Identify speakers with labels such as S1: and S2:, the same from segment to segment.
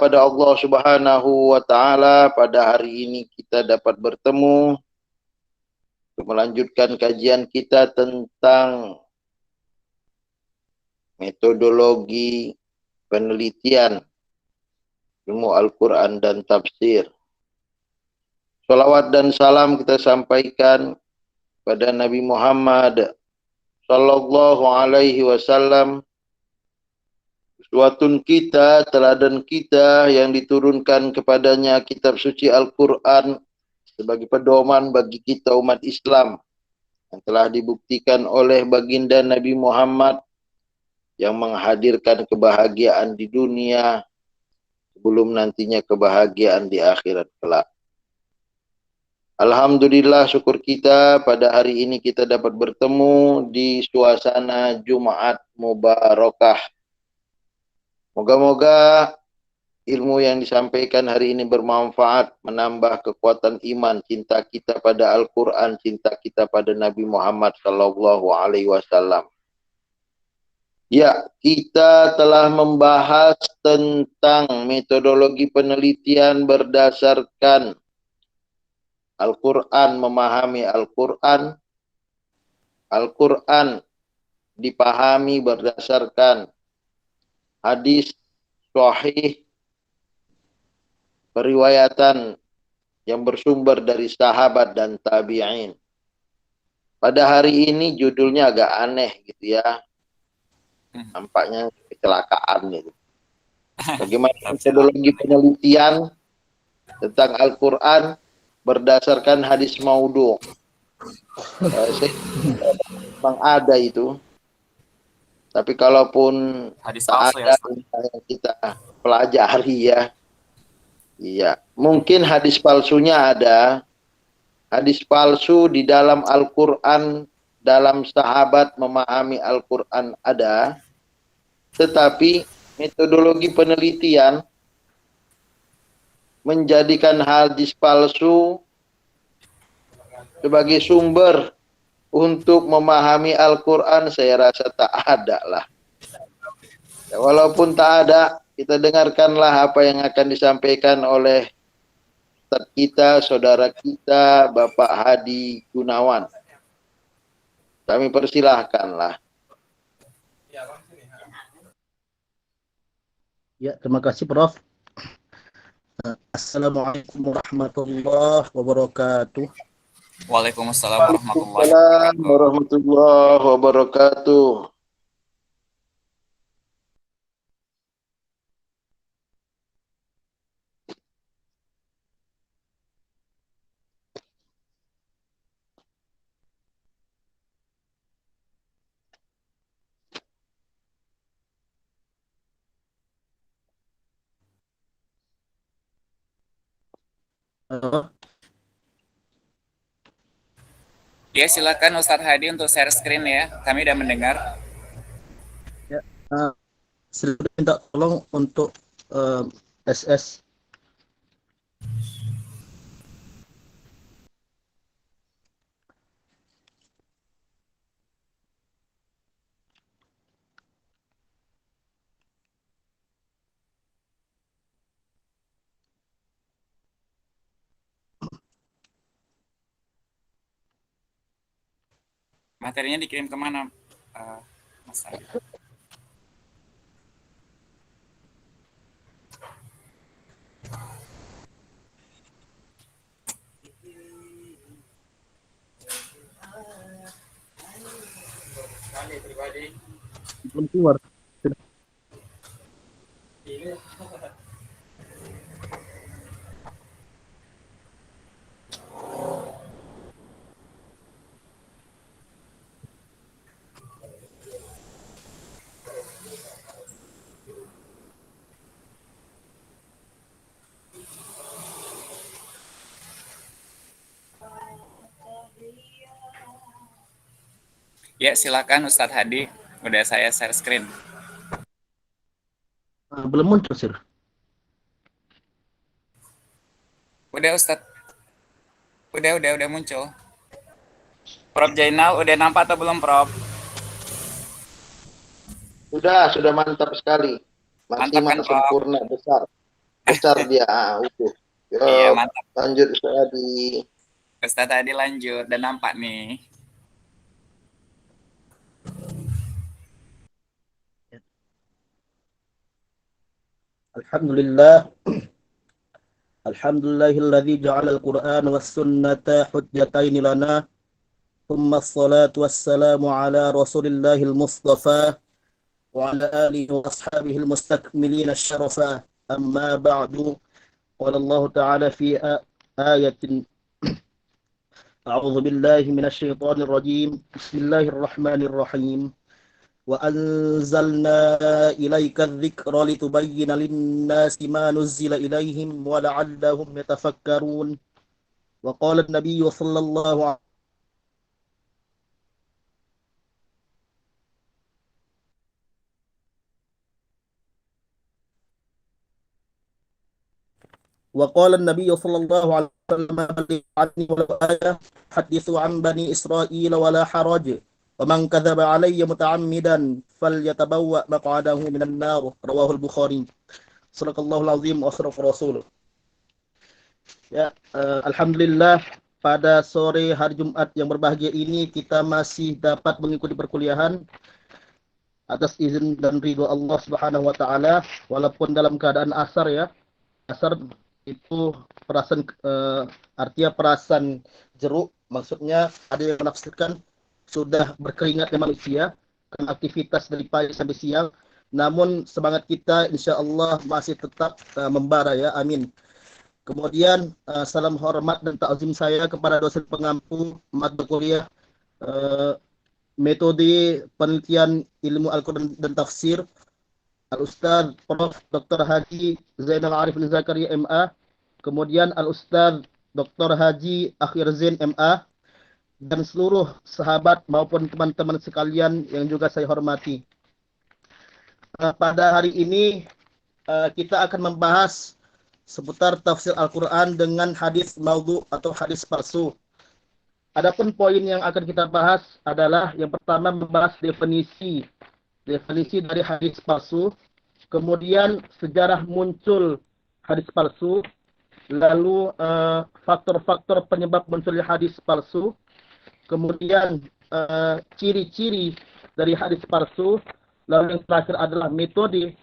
S1: pada Allah Subhanahu wa taala pada hari ini kita dapat bertemu untuk melanjutkan kajian kita tentang metodologi penelitian ilmu Al-Quran dan tafsir. Salawat dan salam kita sampaikan pada Nabi Muhammad sallallahu alaihi wasallam, uswatun kita, teladan kita yang diturunkan kepadanya kitab suci Al-Quran sebagai pedoman bagi kita umat Islam yang telah dibuktikan oleh baginda Nabi Muhammad yang menghadirkan kebahagiaan di dunia sebelum nantinya kebahagiaan di akhirat kelak. Alhamdulillah, syukur kita pada hari ini kita dapat bertemu di suasana Jumat Mubarakah. Moga-moga ilmu yang disampaikan hari ini bermanfaat, menambah kekuatan iman, cinta kita pada Al-Quran, cinta kita pada Nabi Muhammad sallallahu alaihi wasallam. Ya, kita telah membahas tentang metodologi penelitian berdasarkan Al-Quran, memahami Al-Quran. Al-Quran dipahami berdasarkan hadis sahih, periwayatan yang bersumber dari sahabat dan tabi'in. Pada hari ini judulnya agak aneh gitu ya. Nampaknya kecelakaan itu. Bagaimana metodologi penelitian tentang Al-Quran berdasarkan hadis maudhu. Memang ada itu. Tapi kalaupun
S2: hadis
S1: tak
S2: palsu
S1: ada
S2: ya,
S1: yang kita pelajari ya. Iya, mungkin hadis palsunya ada. Hadis palsu di dalam Al-Quran, dalam sahabat memahami Al-Quran ada. Tetapi metodologi penelitian menjadikan hadis palsu sebagai sumber untuk memahami Al-Quran, saya rasa tak ada lah. Ya, walaupun tak ada, kita dengarkanlah apa yang akan disampaikan oleh Ustaz kita, saudara kita, Bapak Hadi Gunawan. Kami persilahkanlah.
S3: Ya, terima kasih Prof. Assalamualaikum warahmatullahi wabarakatuh.
S2: Waalaikumsalam warahmatullahi
S1: Waalaikumsalam
S2: wabarakatuh.
S1: warahmatullahi wabarakatuh.
S2: Ya, silakan Ustadz Hadi untuk share screen ya. Kami sudah mendengar.
S3: Ya, silakan minta tolong untuk SS.
S2: Materinya dikirim kemana, Mas Hadi?
S3: Belum keluar.
S2: Ya, silakan Ustadz Hadi. Udah saya share screen.
S3: Belum muncul, Sir.
S2: Udah Ustadz. Udah muncul. Prof Jainal udah nampak atau belum, Prof?
S1: Sudah mantap sekali. Maksimal,
S2: Mantap kan, Prof?
S1: sempurna, besar. besar dia. Utuh.
S2: Iya,
S1: Yo,
S2: mantap.
S1: lanjut Ustaz Adi.
S2: Ustaz tadi lanjut dan nampak nih.
S3: Alhamdulillah. Alhamdulillahilladzi ja'ala al-Qur'an was sunnata hujjatain lana. Thumma as-salatu wassalamu ala Rasulillahil Mustafa wa ala alihi wa ashabihi al-mustakmilin asy-syarafa. Amma ba'du. Qala Allah Ta'ala fi ayatin أعوذ بالله من الشيطان الرجيم بسم الله الرحمن الرحيم وأنزلنا إليك الذكر لتبين للناس ما نزل إليهم ولعلهم يتفكرون وقال النبي صلى الله عليه وقال النبي صلى الله عليه وسلم بلغ عني ولو آية حدثوا عن بني إسرائيل ولا حرج ومن كذب علي متعمدا فليتبوأ مقعده من النار رواه البخاري صدق الله العظيم وصدق رسوله. Ya, alhamdulillah pada sore hari Jumat yang berbahagia ini kita masih dapat mengikuti perkuliahan atas izin dan ridho Allah Subhanahu wa taala walaupun dalam keadaan asar ya. Asar itu perasan artinya perasan jeruk, maksudnya ada yang menafsirkan sudah berkeringatnya manusia karena aktivitas dari pagi sampai siang, namun semangat kita insya Allah masih tetap membara ya, amin. Kemudian salam hormat dan takzim saya kepada dosen pengampu mata kuliah metode penelitian ilmu Al-Quran dan tafsir Al-Ustaz Prof. Dr. Haji Zainal Arifin Zakaria MA, kemudian Al-Ustaz Dr. Haji Akhir Zain MA, dan seluruh sahabat maupun teman-teman sekalian yang juga saya hormati. Pada hari ini kita akan membahas seputar tafsir Al-Quran dengan hadis maudhu atau hadis palsu. Adapun poin yang akan kita bahas adalah yang pertama membahas definisi dari hadis palsu, kemudian sejarah muncul hadis palsu, lalu faktor-faktor penyebab munculnya hadis palsu, kemudian ciri-ciri dari hadis palsu, lalu yang terakhir adalah metode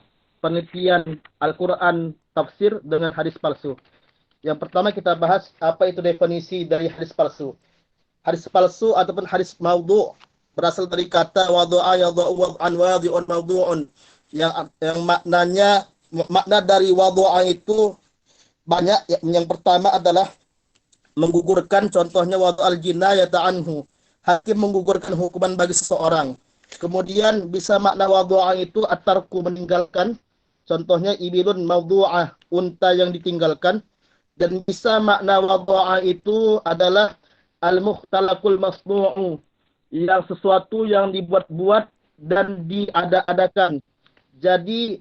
S3: penelitian Al-Quran tafsir dengan hadis palsu. Yang pertama kita bahas apa itu definisi dari hadis palsu. Hadis palsu ataupun hadis maudhu berasal dari kata wadu'a yadhu'u wad'an wadhi'un maudhu'un, yang makna dari wadu'a itu banyak. Yang pertama adalah menggugurkan, contohnya wadu'al jinayata anhu, hakim menggugurkan hukuman bagi seseorang. Kemudian bisa makna wadu'a itu at-tarku, meninggalkan, contohnya ibilun maudhu'ah, unta yang ditinggalkan. Dan bisa makna wadu'a itu adalah al-mukhtalaqul masnu'u, yang sesuatu yang dibuat-buat dan diada-adakan. Jadi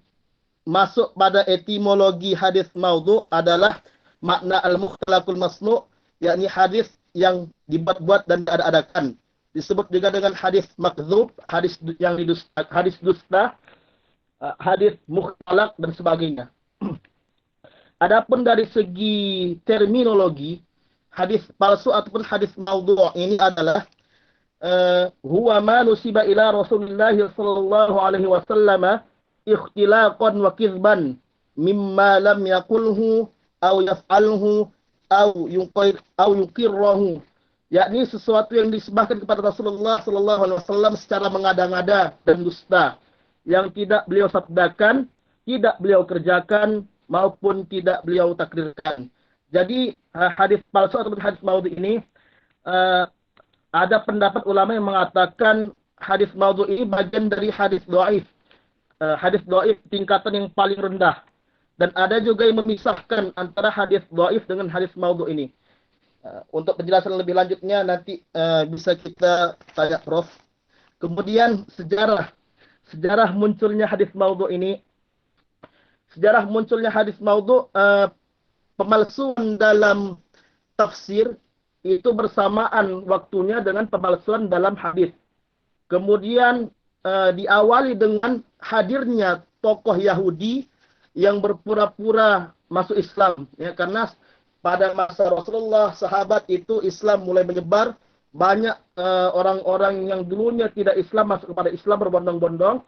S3: masuk pada etimologi hadis maudhu adalah makna al-mukhtalaqul masnu', yakni hadis yang dibuat-buat dan diada-adakan. Disebut juga dengan hadis makdzub, hadis yang hadis dusta, hadis mukhtalaq dan sebagainya. Adapun dari segi terminologi, hadis palsu ataupun hadis maudhu' ini adalah huwa ma nusiba ila Rasulillah sallallahu alaihi wasallam ikhtilaqan wa kizban mimma lam yaqulhu aw yaf'alhu aw yuqirrahu, yakni sesuatu yang disebahkan kepada Rasulullah sallallahu alaihi wasallam secara mengada-ngada dan dusta, yang tidak beliau sabdakan, tidak beliau kerjakan maupun tidak beliau takdirkan. Jadi hadis palsu atau hadis maudhu ini ada pendapat ulama yang mengatakan hadis maudhu ini bagian dari hadis dhaif. Hadis dhaif tingkatan yang paling rendah. Dan ada juga yang memisahkan antara hadis dhaif dengan hadis maudhu ini. Untuk penjelasan lebih lanjutnya nanti bisa kita tanya Prof. Kemudian sejarah munculnya hadis maudhu ini. Sejarah munculnya hadis maudhu, pemalsuan dalam tafsir itu bersamaan waktunya dengan pemalsuan dalam hadis. Kemudian diawali dengan hadirnya tokoh Yahudi yang berpura-pura masuk Islam, ya, karena pada masa Rasulullah sahabat itu Islam mulai menyebar, banyak orang-orang yang dulunya tidak Islam masuk kepada Islam berbondong-bondong,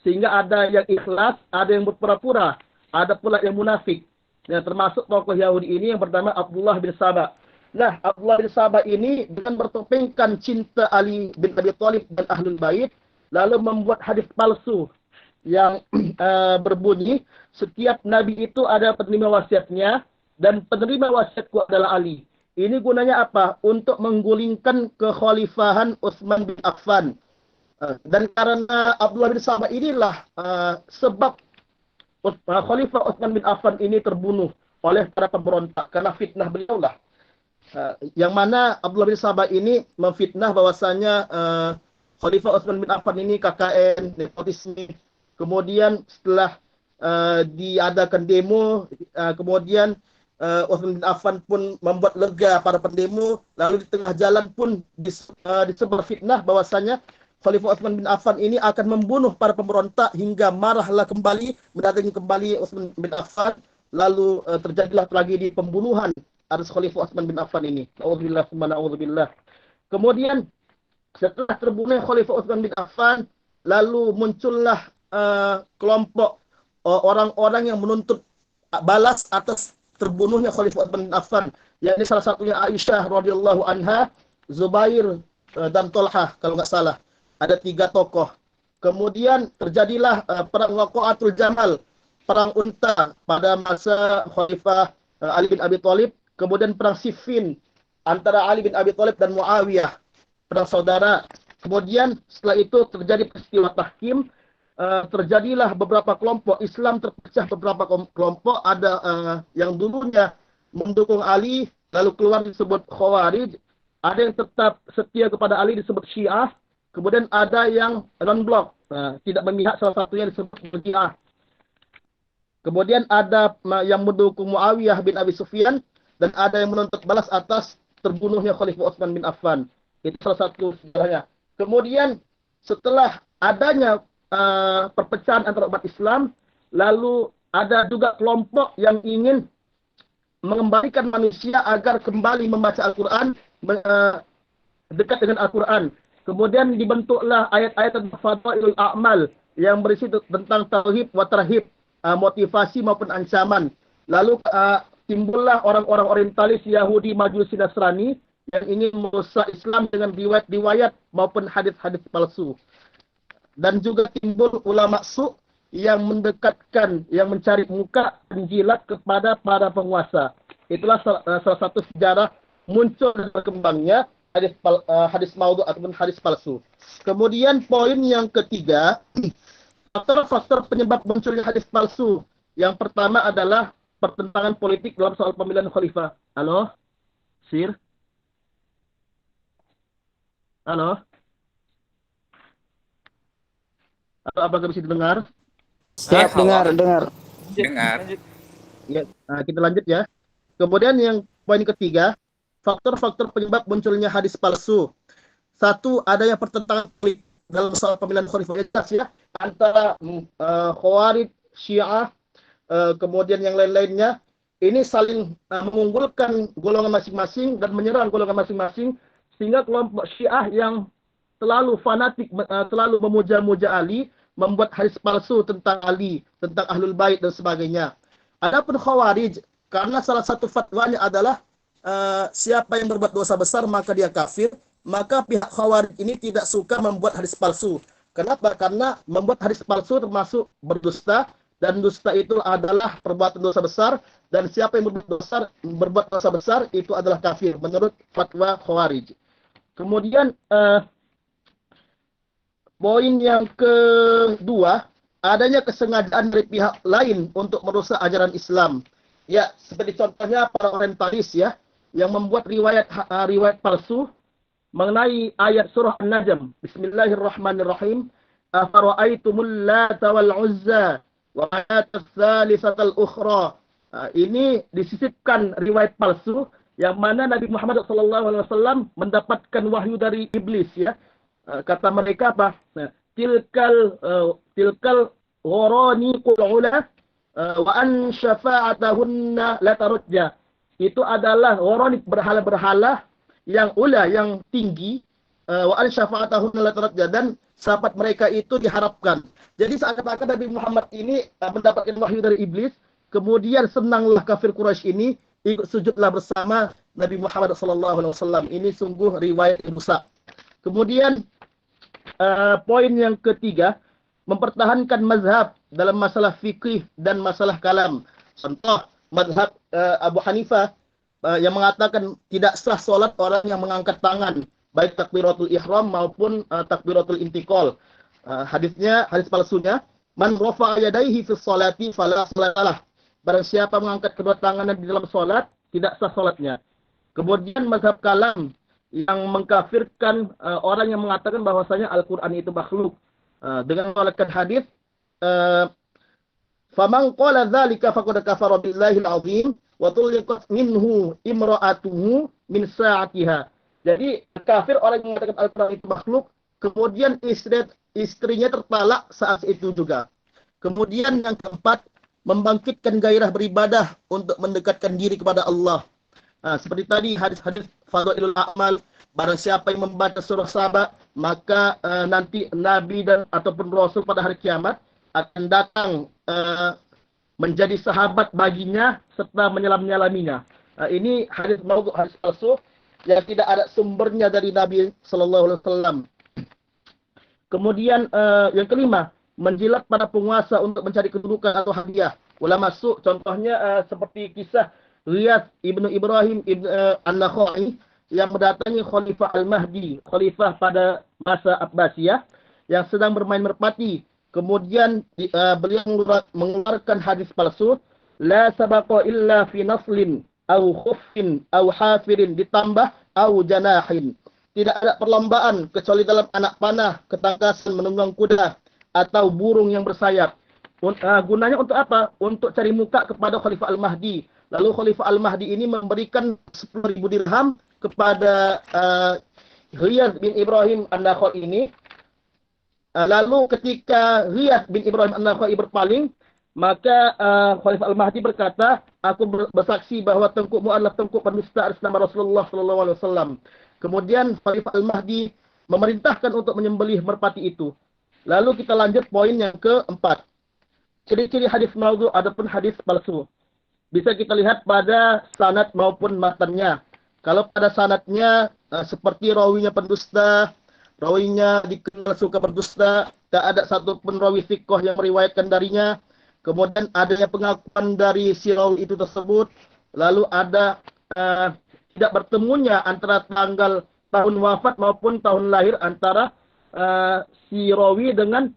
S3: sehingga ada yang ikhlas, ada yang berpura-pura, ada pula yang munafik. Ya, termasuk tokoh Yahudi ini yang bernama Abdullah bin Saba. Nah, Abdullah bin Saba ini dengan bertopengkan cinta Ali bin Abi Thalib dan Ahlul Bait, lalu membuat hadis palsu yang berbunyi, setiap nabi itu ada penerima wasiatnya, dan penerima wasiatku adalah Ali. Ini gunanya apa? Untuk menggulingkan kekhalifahan Utsman bin Affan. Dan karena Abdullah bin Saba inilah sebab Khalifah Utsman bin Affan ini terbunuh oleh para pemberontak karena fitnah beliaulah. Yang mana Abdullah bin Saba ini memfitnah bahwasanya Khalifah Utsman bin Affan ini KKN, nepotisme. Kemudian setelah diadakan demo, kemudian Utsman bin Affan pun membuat lega para pendemo, lalu di tengah jalan pun disebar fitnah bahwasanya Khalifah Utsman bin Affan ini akan membunuh para pemberontak, hingga marahlah kembali, mendatangi kembali Utsman bin Affan, lalu terjadilah tragedi pembunuhan atas Khalifah Utsman bin Affan ini. Nauzubillah tsumma nauzubillah. Kemudian setelah terbunuh Khalifah Utsman bin Affan, lalu muncullah kelompok orang-orang yang menuntut balas atas terbunuhnya Khalifah Utsman bin Affan. Yang salah satunya Aisyah radhiyallahu anha, Zubair dan Tolhah kalau nggak salah. Ada 3 tokoh. Kemudian terjadilah perang Waqa'atul Jamal, perang unta pada masa Khalifah Ali bin Abi Thalib. Kemudian perang Siffin antara Ali bin Abi Thalib dan Muawiyah, perang saudara. Kemudian setelah itu terjadi peristiwa Tahkim, terjadilah beberapa kelompok Islam, terpecah beberapa kelompok. Ada yang dulunya mendukung Ali, lalu keluar disebut Khawarij. Ada yang tetap setia kepada Ali disebut Syiah. Kemudian ada yang non-blok, tidak memihak, salah satunya disebut Syiah. Kemudian ada yang mendukung Muawiyah bin Abi Sufyan, dan ada yang menuntut balas atas terbunuhnya Khalifah Utsman bin Affan. Itu salah satu sejarahnya. Kemudian setelah adanya perpecahan antara umat Islam, lalu ada juga kelompok yang ingin mengembalikan manusia agar kembali membaca Al-Quran, dekat dengan Al-Quran. Kemudian dibentuklah ayat-ayat tentang Fadailul A'mal yang berisi tentang tauhid wa tarhib, motivasi maupun ancaman. Lalu timbullah orang-orang orientalis Yahudi, Majusi, Nasrani yang ingin merusak Islam dengan riwayat-riwayat maupun hadis-hadis palsu. Dan juga timbul ulama su yang mendekatkan, yang mencari muka penjilat kepada para penguasa. Itulah salah satu sejarah muncul dan berkembangnya hadis maudhu ataupun hadis palsu. Kemudian poin yang ketiga, faktor-faktor penyebab munculnya hadis palsu. Yang pertama adalah pertentangan politik dalam soal pemilihan khalifah. Halo? Sir? Halo? Halo, apakah bisa didengar?
S2: Ya,
S4: dengar.
S2: dengar.
S3: Ya, kita lanjut ya. Kemudian yang poin ketiga, faktor-faktor penyebab munculnya hadis palsu. 1, adanya pertentangan politik dalam soal pemilihan khalifah, ya, antara Khawarij, Syiah, kemudian yang lain-lainnya. Ini saling mengunggulkan golongan masing-masing dan menyerang golongan masing-masing, sehingga kelompok Syiah yang terlalu fanatik, terlalu memuja-muja Ali, membuat hadis palsu tentang Ali, tentang Ahlul Bait dan sebagainya. Adapun Khawarij, karena salah satu fatwanya adalah siapa yang berbuat dosa besar maka dia kafir, maka pihak Khawarij ini tidak suka membuat hadis palsu. Kenapa? Karena membuat hadis palsu termasuk berdusta, dan dusta itu adalah perbuatan dosa besar, dan siapa yang berbuat dosa besar itu adalah kafir menurut fatwa Khawarij. Kemudian poin yang kedua, adanya kesengajaan dari pihak lain untuk merusak ajaran Islam. Ya, seperti contohnya para orientalis ya, yang membuat riwayat palsu mengenai ayat surah An-Najm. Bismillahirrahmanirrahim. Afara'aitumul Lata wal Uzza wa manatas tsalitsatal ukhra. Ini disisipkan riwayat palsu yang mana Nabi Muhammad SAW mendapatkan wahyu dari iblis ya. Kata mereka apa? Tilkal ghorani qul ula wa an syafa'atahunna la tarujja. Itu adalah orang berhala-berhala yang ula, yang tinggi, wa an syafa'atahunna la tarujja, dan syafaat mereka itu diharapkan. Jadi seakan-akan Nabi Muhammad ini mendapatkan wahyu dari iblis, kemudian senanglah kafir Quraisy ini, ikut sujudlah bersama Nabi Muhammad SAW. Ini sungguh riwayat yang rusak. Kemudian poin yang ketiga, mempertahankan mazhab dalam masalah fikih dan masalah kalam. Contoh mazhab Abu Hanifah yang mengatakan tidak sah solat orang yang mengangkat tangan, baik takbiratul ihram maupun takbiratul intiqal. Hadisnya, hadis palsunya, man rafa'a yadayhi fi sholati fala salatalah. Barang siapa mengangkat kedua tangannya di dalam solat, tidak sah solatnya. Kemudian mazhab kalam yang mengkafirkan orang yang mengatakan bahwasanya Al-Qur'an itu makhluk dengan menolakkan hadis faman qala dzalika faqad kafara billahi al-'azim wa tuliqat minhu imra'atuhu min sa'atiha. Jadi kafir orang yang mengatakan Al-Qur'an itu makhluk, kemudian istrinya tertalak saat itu juga. Kemudian yang keempat, membangkitkan gairah beribadah untuk mendekatkan diri kepada Allah. Seperti tadi hadis-hadis fadhailul a'mal, barang siapa yang membaca surah Saba, maka nanti Nabi dan ataupun Rasul pada hari kiamat akan datang menjadi sahabat baginya serta menyelam-nyelaminya. Ini hadis maudhu', hadis palsu yang tidak ada sumbernya dari Nabi sallallahu alaihi wasallam. Kemudian yang kelima, menjilat para penguasa untuk mencari kedudukan atau hadiah. Ulama su' contohnya seperti kisah Riyad ibnu Ibrahim an-Nakhai yang mendatangi Khalifah Al-Mahdi, khalifah pada masa Abbasiyah, yang sedang bermain merpati. Kemudian beliau mengeluarkan hadis palsu, la sabaqa illa fi naslin au khuffin au hafirin ditambah au janahin. Tidak ada perlombaan kecuali dalam anak panah, ketangkasan, menunggang kuda, atau burung yang bersayap. Gunanya untuk apa? Untuk cari muka kepada Khalifah Al-Mahdi. Lalu Khalifah Al-Mahdi ini memberikan 10.000 dirham kepada Riyad bin Ibrahim an-Nakhai ini. Lalu ketika Riyad bin Ibrahim an-Nakhai berpaling, maka Khalifah Al-Mahdi berkata, aku bersaksi bahwa tengkukmu adalah tengkuk pendusta atas nama Rasulullah SAW. Kemudian Khalifah Al-Mahdi memerintahkan untuk menyembelih merpati itu. Lalu kita lanjut poin yang keempat. Ciri-ciri hadis maudhu' adapun hadis palsu. Bisa kita lihat pada sanad maupun matannya. Kalau pada sanadnya seperti rawinya pendusta, rawinya dikenal suka berdusta, tak ada satupun rawi thiqah yang meriwayatkan darinya. Kemudian adanya pengakuan dari si rawi itu tersebut. Lalu ada tidak bertemunya antara tanggal tahun wafat maupun tahun lahir antara si rawi dengan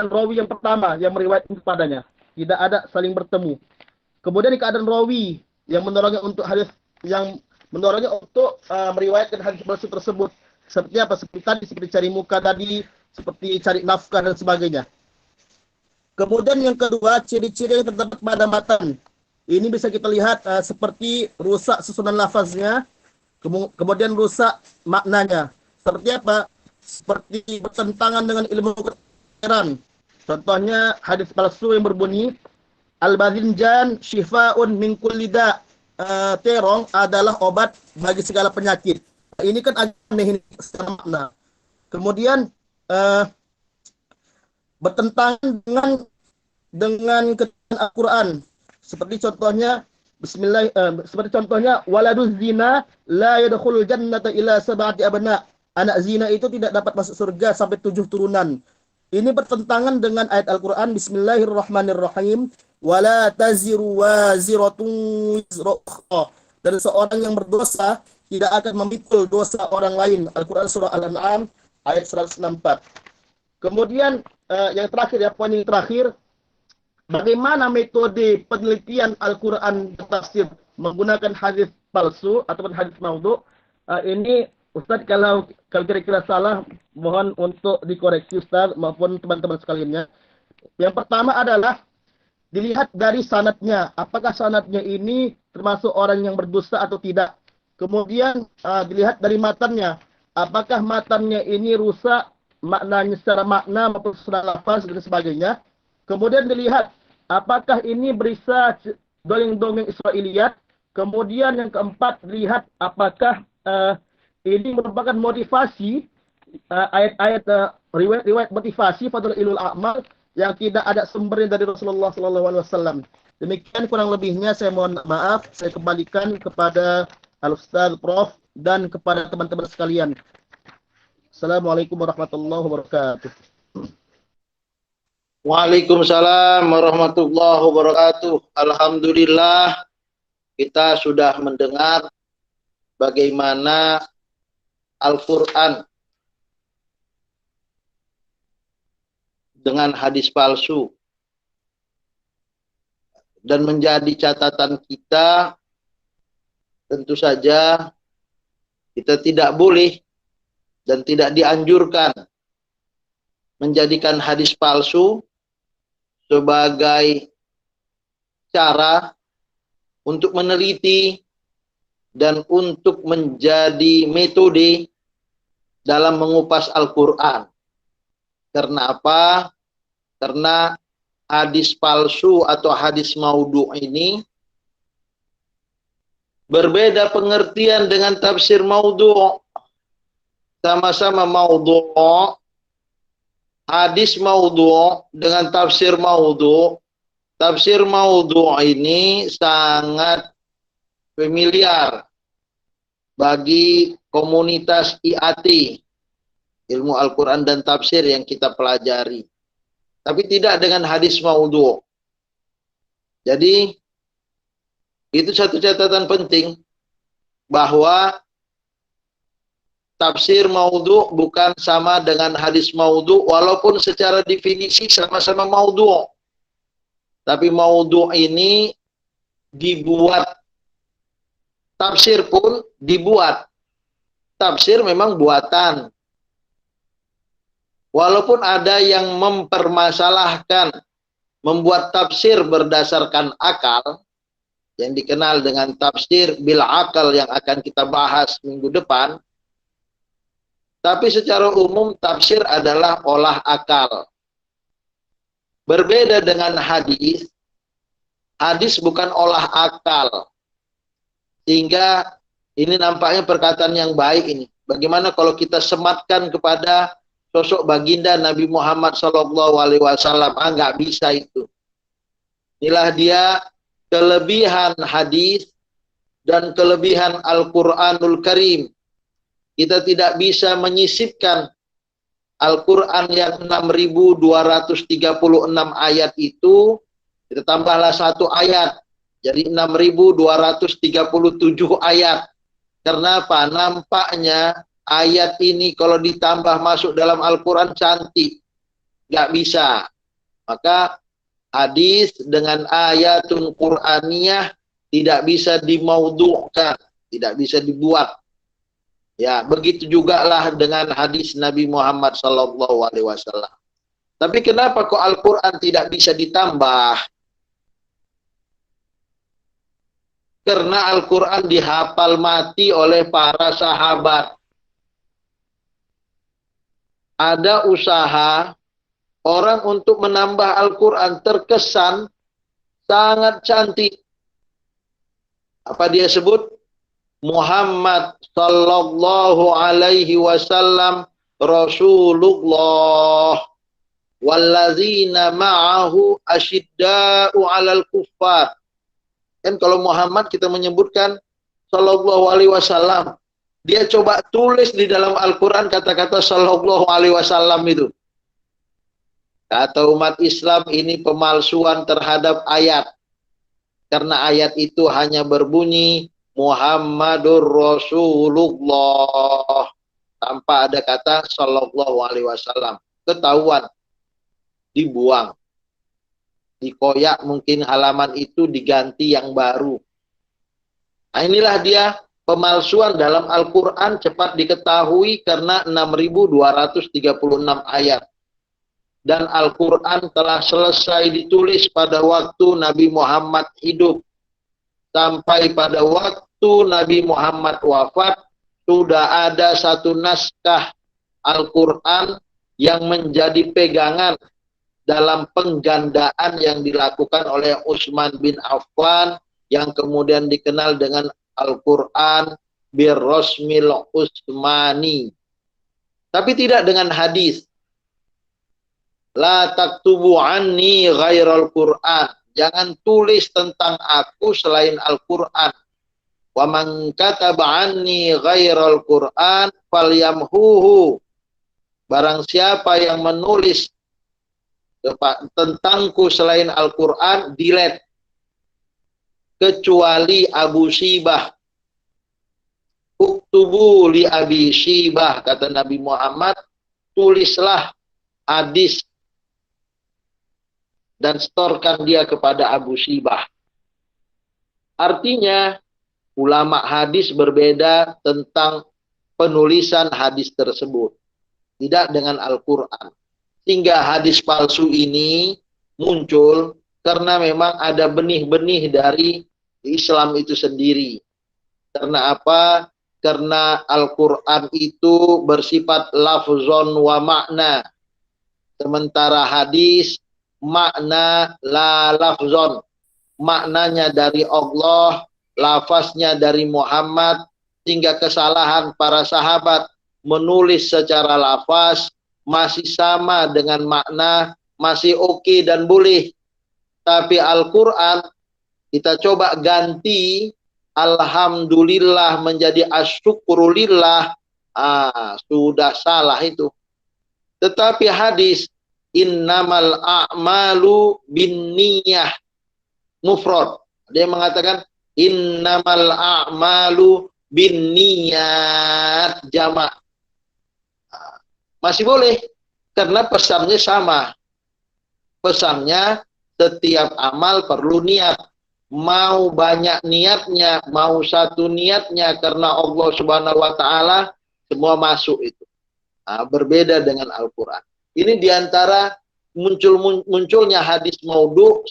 S3: rawi yang pertama yang meriwayatkan kepadanya. Tidak ada saling bertemu. Kemudian di keadaan rawi yang mendorongnya untuk hadis yang mendorongnya untuk meriwayatkan hadis palsu tersebut. Seperti apa? Seperti tadi, seperti cari muka tadi, seperti cari nafkah dan sebagainya. Kemudian yang kedua, ciri-ciri yang terdapat pada matan. Ini bisa kita lihat seperti rusak susunan lafaznya, kemudian rusak maknanya. Seperti apa? Seperti bertentangan dengan ilmu kedokteran. Contohnya hadis palsu yang berbunyi, Al-Badhinjan syifa'un min kulli da'. Terong adalah obat bagi segala penyakit. Ini kan aneh secara makna. Kemudian bertentangan dengan ketentuan Al-Quran. Seperti contohnya seperti contohnya waladuz zina la yadkhulul jannata illa sab'ati abna. Anak zina itu tidak dapat masuk surga sampai 7 turunan. Ini bertentangan dengan ayat Al-Quran, Bismillahirrahmanirrahim, wala taziru waziratun wizra ukhra. Dan seorang yang berdosa tidak akan memikul dosa orang lain. Al-Quran surah Al-An'am ayat 164. Kemudian yang terakhir, ya, poin yang terakhir, bagaimana metode penelitian Al-Quran tafsir menggunakan hadis palsu ataupun hadis maudhu'. Ini Ustaz, kalau kira-kira salah, mohon untuk dikoreksi Ustaz maupun teman-teman sekaliannya. Yang pertama adalah dilihat dari sanadnya. Apakah sanadnya ini termasuk orang yang berdusta atau tidak. Kemudian dilihat dari matannya. Apakah matannya ini rusak maknanya secara makna maupun secara lafaz dan sebagainya. Kemudian dilihat apakah ini berisa dongeng-dongeng Israiliyat? Kemudian yang keempat, lihat apakah ini merupakan motivasi, ayat-ayat riwayat-riwayat motivasi Fadailul A'mal yang tidak ada sumbernya dari Rasulullah SAW. Demikian kurang lebihnya, saya mohon maaf, saya kembalikan kepada Al-Ustaz Prof dan kepada teman-teman sekalian. Assalamualaikum warahmatullahi wabarakatuh.
S1: Waalaikumsalam warahmatullahi wabarakatuh. Alhamdulillah, kita sudah mendengar bagaimana Al-Quran dengan hadis palsu, dan menjadi catatan kita, tentu saja kita tidak boleh dan tidak dianjurkan menjadikan hadis palsu sebagai cara untuk meneliti dan untuk menjadi metode dalam mengupas Al-Quran. Karena apa? Karena hadis palsu atau hadis maudhu ini berbeda pengertian dengan tafsir maudhu. Sama-sama maudhu, hadis maudhu dengan tafsir maudhu. Tafsir maudhu ini sangat familiar bagi komunitas IAT, ilmu Al-Quran dan tafsir yang kita pelajari. Tapi tidak dengan hadis maudhu. Jadi, itu satu catatan penting, bahwa tafsir maudhu bukan sama dengan hadis maudhu, walaupun secara definisi sama-sama maudhu. Tapi maudhu ini dibuat, tafsir pun dibuat. Tafsir memang buatan. Walaupun ada yang mempermasalahkan membuat tafsir berdasarkan akal, yang dikenal dengan tafsir bil akal yang akan kita bahas minggu depan, tapi secara umum tafsir adalah olah akal. Berbeda dengan hadis, hadis bukan olah akal. Sehingga ini nampaknya perkataan yang baik ini. Bagaimana kalau kita sematkan kepada sosok baginda Nabi Muhammad SAW? Nggak bisa itu. Inilah dia kelebihan hadis dan kelebihan Al-Quranul Karim. Kita tidak bisa menyisipkan Al-Quran yang 6.236 ayat itu, kita tambahlah satu ayat, jadi 6.237 ayat. Karena apa? Nampaknya ayat ini kalau ditambah masuk dalam Al-Quran cantik. Nggak bisa. Maka hadis dengan ayatun Qur'aniyah tidak bisa dimaudhu'kan, tidak bisa dibuat. Ya, begitu juga lah dengan hadis Nabi Muhammad SAW. Tapi kenapa kok Al-Quran tidak bisa ditambah? Karena Al-Quran dihafal mati oleh para sahabat. Ada usaha orang untuk menambah Al-Quran, terkesan sangat cantik. Apa dia sebut? Muhammad sallallahu alaihi wasallam Rasulullah wallazina ma'ahu asyidda'u 'alal kuffar. Kan kalau Muhammad kita menyebutkan sallallahu alaihi wasallam, dia coba tulis di dalam Al-Quran kata-kata sallallahu alaihi wasallam itu. Kata umat Islam ini pemalsuan terhadap ayat. Karena ayat itu hanya berbunyi Muhammadur Rasulullah tanpa ada kata sallallahu alaihi wasallam. Ketahuan, dibuang, dikoyak, mungkin halaman itu diganti yang baru. Nah, inilah dia pemalsuan dalam Al-Quran cepat diketahui karena 6.236 ayat. Dan Al-Quran telah selesai ditulis pada waktu Nabi Muhammad hidup. Sampai pada waktu Nabi Muhammad wafat, sudah ada satu naskah Al-Quran yang menjadi pegangan dalam penggandaan yang dilakukan oleh Utsman bin Affan yang kemudian dikenal dengan Al-Quran birrosmil Utsmani. Tapi tidak dengan hadis. La taktubu anni ghairal Qur'an. Jangan tulis tentang aku selain Al-Quran. Wa man kataba anni ghairal Qur'an falyamhuhu. Barang siapa yang menulis tentangku selain Al-Quran, delete. Kecuali Abu Syibah. Uktubu li Abi Syibah, kata Nabi Muhammad, tulislah hadis dan setorkan dia kepada Abu Syibah. Artinya, ulama hadis berbeda tentang penulisan hadis tersebut. Tidak dengan Al-Quran. Sehingga hadis palsu ini muncul karena memang ada benih-benih dari Islam itu sendiri. Karena apa? Karena Al-Quran itu bersifat lafzon wa makna. Sementara hadis makna la lafzon. Maknanya dari Allah, lafaznya dari Muhammad, sehingga kesalahan para sahabat menulis secara lafaz masih sama dengan makna, masih oke dan boleh. Tapi Al-Quran kita coba ganti alhamdulillah menjadi asyukurulillah, sudah salah itu. Tetapi hadis innamal a'malu binniyah mufrad. Ada yang mengatakan innamal a'malu binniyat jamak. Masih boleh karena pesannya sama. Pesannya setiap amal perlu niat. Mau banyak niatnya, mau satu niatnya karena Allah Subhanahu wa taala, semua masuk itu. Berbeda dengan Al-Qur'an. Ini diantara munculnya hadis maudhu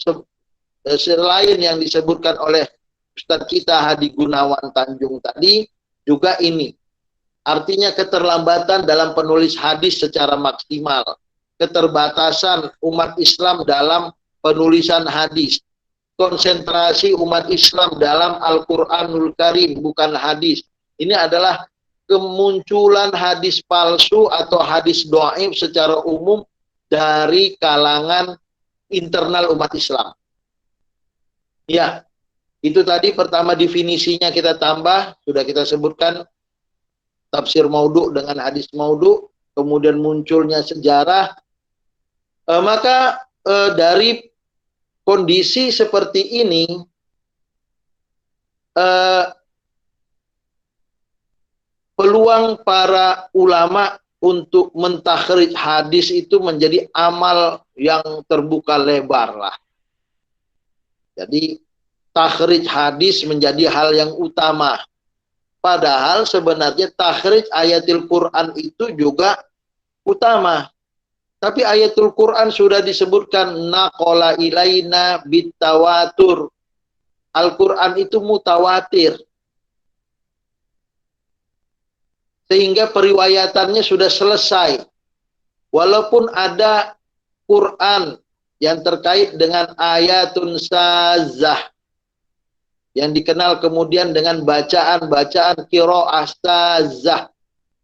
S1: selain yang disebutkan oleh Ustadz kita Hadi Gunawan Tanjung tadi, juga ini. Artinya keterlambatan dalam penulis hadis secara maksimal. Keterbatasan umat Islam dalam penulisan hadis. Konsentrasi umat Islam dalam Al-Quranul Karim, bukan hadis. Ini adalah kemunculan hadis palsu atau hadis dhaif secara umum dari kalangan internal umat Islam. Ya, itu tadi pertama definisinya kita tambah, sudah kita sebutkan tafsir maudhu dengan hadis maudhu, kemudian munculnya sejarah. Maka dari kondisi seperti ini, peluang para ulama untuk mentakhrij hadis itu menjadi amal yang terbuka lebar lah. Jadi takhrij hadis menjadi hal yang utama. Padahal sebenarnya takhrij ayatul Quran itu juga utama. Tapi ayatul Quran sudah disebutkan naqala ilaina bitawatur. Al-Quran itu mutawatir. Sehingga periwayatannya sudah selesai. Walaupun ada Quran yang terkait dengan ayatun sazah, yang dikenal kemudian dengan bacaan-bacaan qiraah sazah,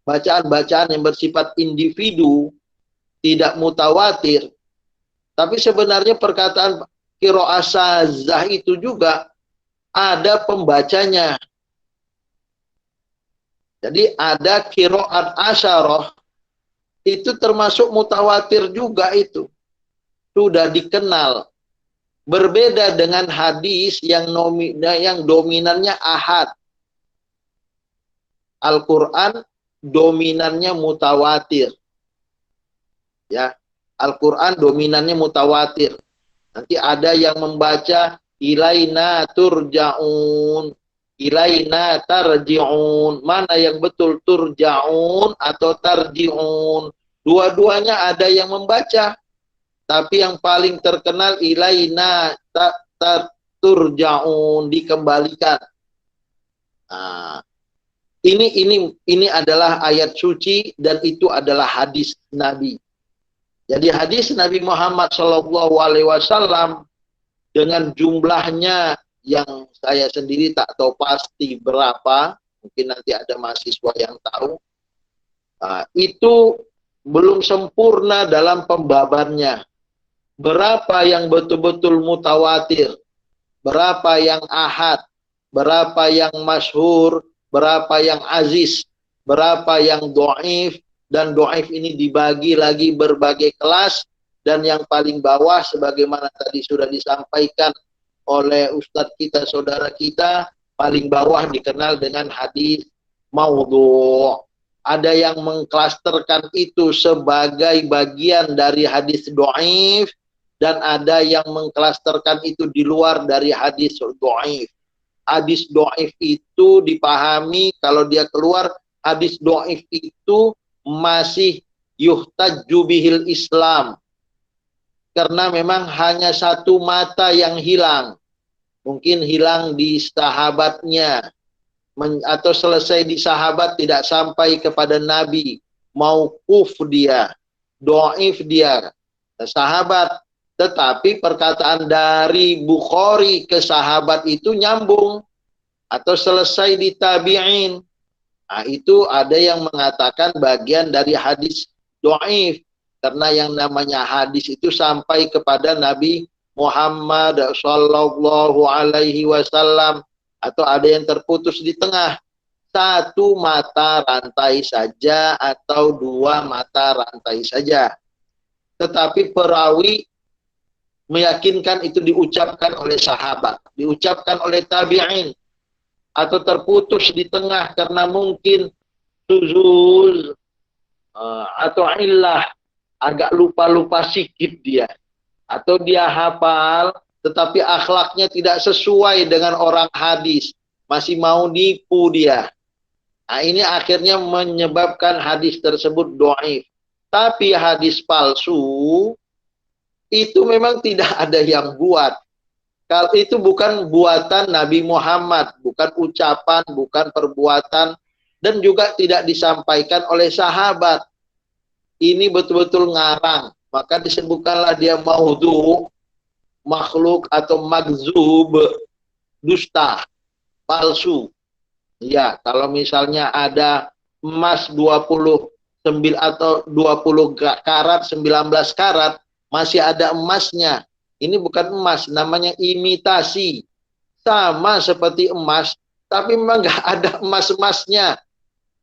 S1: bacaan-bacaan yang bersifat individu, tidak mutawatir. Tapi sebenarnya perkataan qiraah sazah itu juga ada pembacanya. Jadi ada qiraat asyarah, itu termasuk mutawatir juga itu. Sudah dikenal. Berbeda dengan hadis yang dominannya ahad. Al-Quran dominannya mutawatir. Ya, Al-Quran dominannya mutawatir. Nanti ada yang membaca ilaina turja'un, ilaina tarji'un. Mana yang betul, turja'un atau tarji'un? Dua-duanya ada yang membaca. Tapi yang paling terkenal ilaina turja'un, dikembalikan. Nah, ini adalah ayat suci dan itu adalah hadis Nabi. Jadi hadis Nabi Muhammad SAW dengan jumlahnya yang saya sendiri tak tahu pasti berapa, mungkin nanti ada mahasiswa yang tahu, itu belum sempurna dalam pembabarnya. Berapa yang betul-betul mutawatir, berapa yang ahad, berapa yang masyhur, berapa yang aziz, berapa yang do'if, dan do'if ini dibagi lagi berbagai kelas, dan yang paling bawah sebagaimana tadi sudah disampaikan oleh Ustadz kita, saudara kita, paling bawah dikenal dengan hadis maudhu'. Ada yang mengklasterkan itu sebagai bagian dari hadis do'if, dan ada yang mengklasterkan itu di luar dari hadis do'if. Hadis do'if itu dipahami kalau dia keluar, hadis do'if itu masih yuhtajju bihil Islam. Karena memang hanya satu mata yang hilang. Mungkin hilang di sahabatnya, atau selesai di sahabat tidak sampai kepada Nabi, mauquf dia, do'if dia, sahabat. Tetapi perkataan dari Bukhari ke sahabat itu nyambung, atau selesai di tabi'in. Nah, itu ada yang mengatakan bagian dari hadis do'if, karena yang namanya hadis itu sampai kepada Nabi Muhammad sallallahu alaihi wasallam, atau ada yang terputus di tengah, satu mata rantai saja atau dua mata rantai saja. Tetapi perawi meyakinkan itu diucapkan oleh sahabat, diucapkan oleh tabi'in, atau terputus di tengah karena mungkin suzuz atau illah, agak lupa-lupa sikit dia, atau dia hafal tetapi akhlaknya tidak sesuai dengan orang hadis, masih mau nipu dia. Nah, ini akhirnya menyebabkan hadis tersebut do'if. Tapi hadis palsu itu memang tidak ada yang buat. Kalau itu bukan buatan Nabi Muhammad, bukan ucapan, bukan perbuatan, dan juga tidak disampaikan oleh sahabat. Ini betul-betul ngarang, maka disebutkanlah dia maudhu', makhluk atau magzub, dusta, palsu. Ya, kalau misalnya ada emas 29 atau 20 karat, 19 karat, masih ada emasnya. Ini bukan emas, namanya imitasi. Sama seperti emas, tapi memang nggak ada emas-emasnya.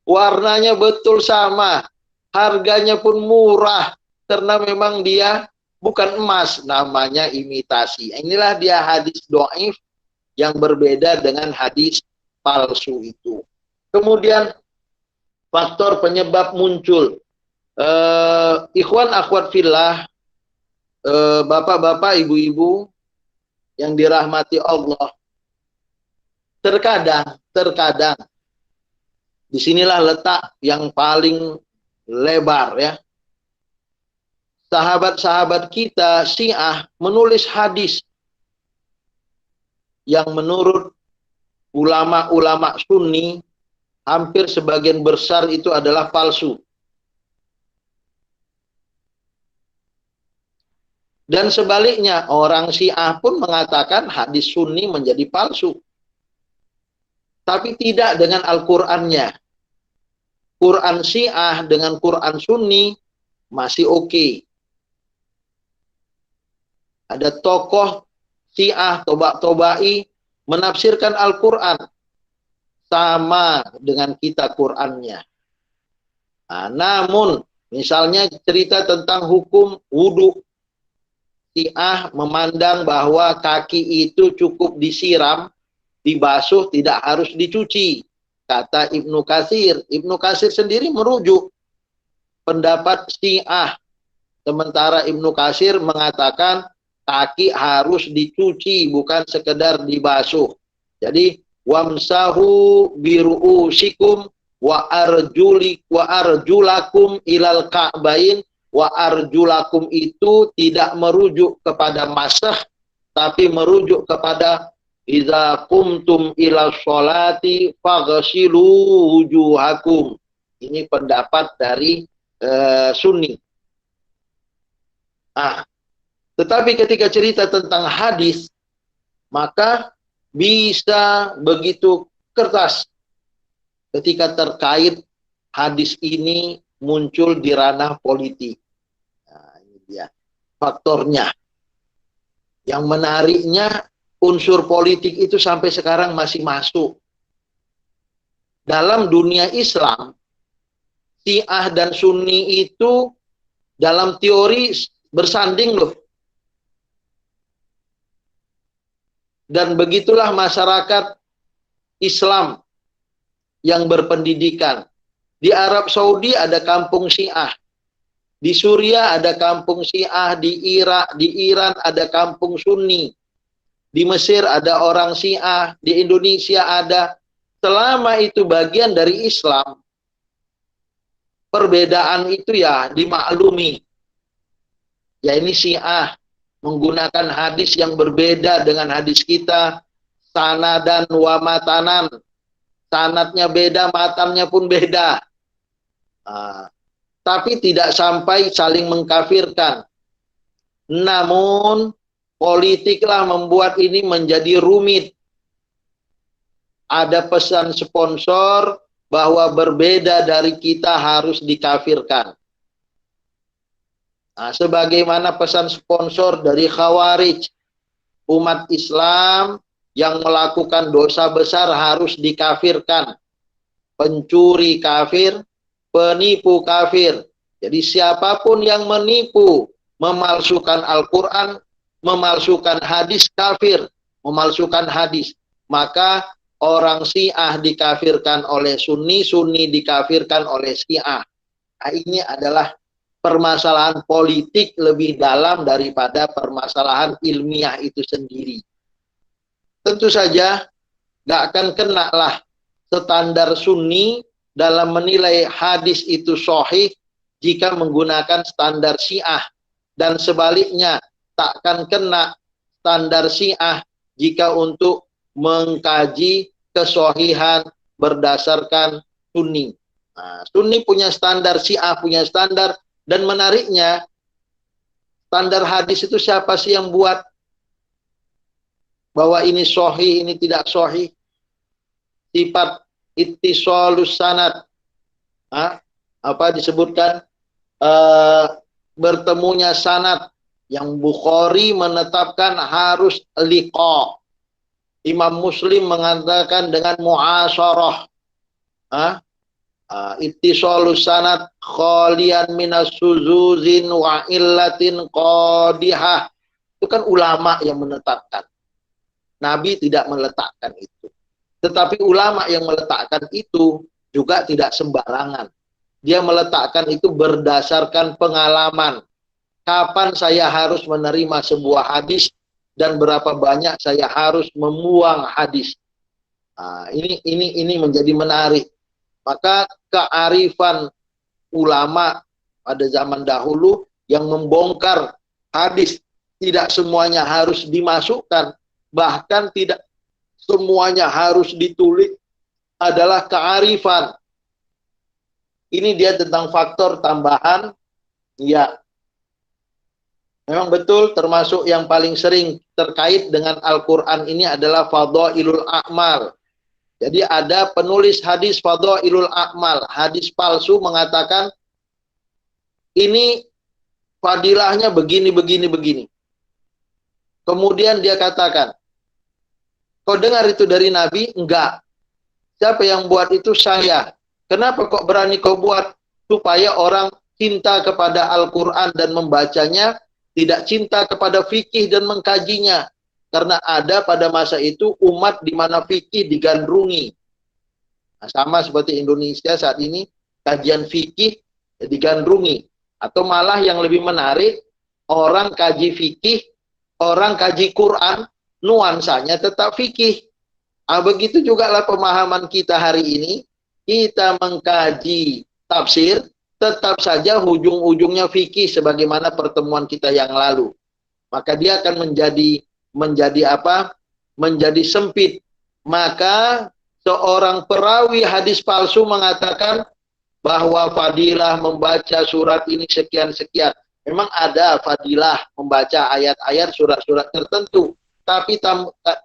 S1: Warnanya betul sama, harganya pun murah, karena memang dia bukan emas, namanya imitasi. Inilah dia hadis do'if yang berbeda dengan hadis palsu itu. Kemudian faktor penyebab muncul. Ikhwan akhwat fillah, bapak-bapak, ibu-ibu yang dirahmati Allah. Terkadang, disinilah letak yang paling lebar ya. Sahabat-sahabat kita Syiah menulis hadis yang menurut ulama-ulama Sunni hampir sebagian besar itu adalah palsu. Dan sebaliknya, orang Syiah pun mengatakan hadis Sunni menjadi palsu. Tapi tidak dengan Al-Qur'annya. Quran Syiah dengan Quran Sunni masih oke. Ada tokoh Syiah, Toba-Tobai, menafsirkan Al-Quran sama dengan kita Qurannya. Nah, namun, misalnya cerita tentang hukum wudhu, Syiah memandang bahwa kaki itu cukup disiram, dibasuh, tidak harus dicuci. Kata Ibnu Katsir. Ibnu Katsir sendiri merujuk pendapat Syiah. Sementara Ibnu Katsir mengatakan kaki harus dicuci, bukan sekedar dibasuh. Jadi wamsahu biru'usikum wa arjulakum ilal ka'bain. Wa arjulakum itu tidak merujuk kepada masah, tapi merujuk kepada idza qumtum ila sholati faghsilu wujuhakum. Ini pendapat dari Sunni. Ah, tetapi ketika cerita tentang hadis, maka bisa begitu kertas ketika terkait hadis ini muncul di ranah politik. Nah, ini dia faktornya. Yang menariknya, unsur politik itu sampai sekarang masih masuk. Dalam dunia Islam, Syiah dan Sunni itu dalam teori bersanding loh. Dan begitulah masyarakat Islam yang berpendidikan. Di Arab Saudi ada kampung Syiah. Di Suriah ada kampung Syiah, di Irak, di Iran ada kampung Sunni. Di Mesir ada orang Syiah, di Indonesia ada. Selama itu bagian dari Islam, perbedaan itu ya dimaklumi. Ya ini Syiah menggunakan hadis yang berbeda dengan hadis kita, sanadan wa matanan. Sanadnya beda, matannya pun beda. Nah, tapi tidak sampai saling mengkafirkan. Namun politiklah membuat ini menjadi rumit. Ada pesan sponsor bahwa berbeda dari kita harus dikafirkan. Nah, sebagaimana pesan sponsor dari Khawarij, umat Islam yang melakukan dosa besar harus dikafirkan. Pencuri kafir, penipu kafir. Jadi siapapun yang menipu, memalsukan Al-Quran, memalsukan hadis, kafir. Memalsukan hadis. Maka orang Syiah dikafirkan oleh Sunni, Sunni dikafirkan oleh Syiah. Nah, ini adalah permasalahan politik lebih dalam daripada permasalahan ilmiah itu sendiri. Tentu saja nggak akan kena lah standar Sunni dalam menilai hadis itu sahih jika menggunakan standar Syiah, dan sebaliknya tak akan kena standar Syiah jika untuk mengkaji kesahihan berdasarkan Sunni. Nah, Sunni punya standar, Syiah punya standar, dan menariknya standar hadis itu siapa sih yang buat? Bahwa ini sahih, ini tidak sahih. Sifat ittisalus sanad. Apa disebutkan? Bertemunya sanad. Yang Bukhari menetapkan harus liqa. Imam Muslim mengatakan dengan mu'asyarah. Ittisalus sanad khalian minas suzuzin wa illatin qadihah. Itu kan ulama yang menetapkan. Nabi tidak meletakkan itu. Tetapi ulama yang meletakkan itu juga tidak sembarangan. Dia meletakkan itu berdasarkan pengalaman. Kapan saya harus menerima sebuah hadis dan berapa banyak saya harus membuang hadis. Nah, ini menjadi menarik. Maka kearifan ulama pada zaman dahulu yang membongkar hadis tidak semuanya harus dimasukkan, bahkan tidak semuanya harus ditulis, adalah kearifan. Ini dia tentang faktor tambahan. Ya, memang betul termasuk yang paling sering terkait dengan Al-Quran ini adalah fadhailul a'mal. Jadi ada penulis hadis fadhailul a'mal, hadis palsu mengatakan ini fadilahnya begini, begini, begini. Kemudian dia katakan, kau dengar itu dari Nabi? Enggak. Siapa yang buat itu? Saya. Kenapa kok berani kau buat? Supaya orang cinta kepada Al-Quran dan membacanya, tidak cinta kepada fikih dan mengkajinya. Karena ada pada masa itu umat di mana fikih digandrungi. Nah, sama seperti Indonesia saat ini, kajian fikih digandrungi. Atau malah yang lebih menarik, orang kaji fikih, orang kaji Quran, nuansanya tetap fikih. Begitu juga lah pemahaman kita hari ini. Kita mengkaji tafsir, tetap saja ujung-ujungnya fikih sebagaimana pertemuan kita yang lalu. Maka dia akan menjadi apa? Menjadi sempit. Maka seorang perawi hadis palsu mengatakan bahwa fadilah membaca surat ini sekian-sekian. Memang ada fadilah membaca ayat-ayat surat-surat tertentu, tapi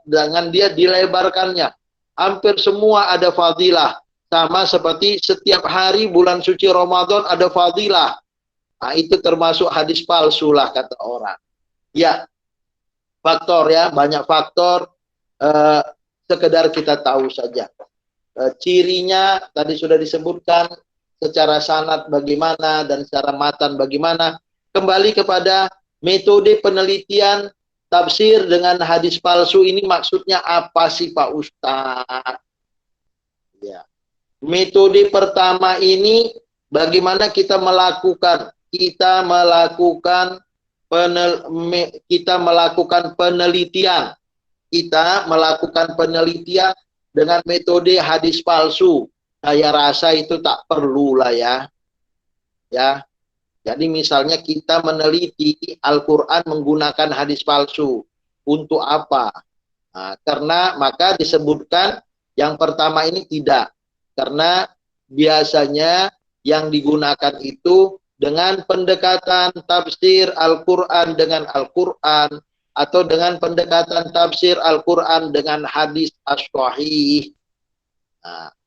S1: dengan dia dilebarkannya. Hampir semua ada fadilah. Sama seperti setiap hari bulan suci Ramadan ada fadilah. Nah, itu termasuk hadis palsu lah kata orang. Ya, faktor ya, banyak faktor. Sekedar kita tahu saja. Cirinya tadi sudah disebutkan, secara sanad bagaimana dan secara matan bagaimana. Kembali kepada metode penelitian tafsir dengan hadis palsu ini maksudnya apa sih Pak Ustadz? Ya. Metode pertama ini bagaimana kita melakukan penelitian. Kita melakukan penelitian dengan metode hadis palsu. Saya rasa itu tak perlu lah ya. Ya. Jadi misalnya kita meneliti Al-Quran menggunakan hadis palsu. Untuk apa? Nah, karena maka disebutkan yang pertama ini tidak. Karena biasanya yang digunakan itu dengan pendekatan tafsir Al-Quran dengan Al-Quran, atau dengan pendekatan tafsir Al-Quran dengan hadis as-sahih,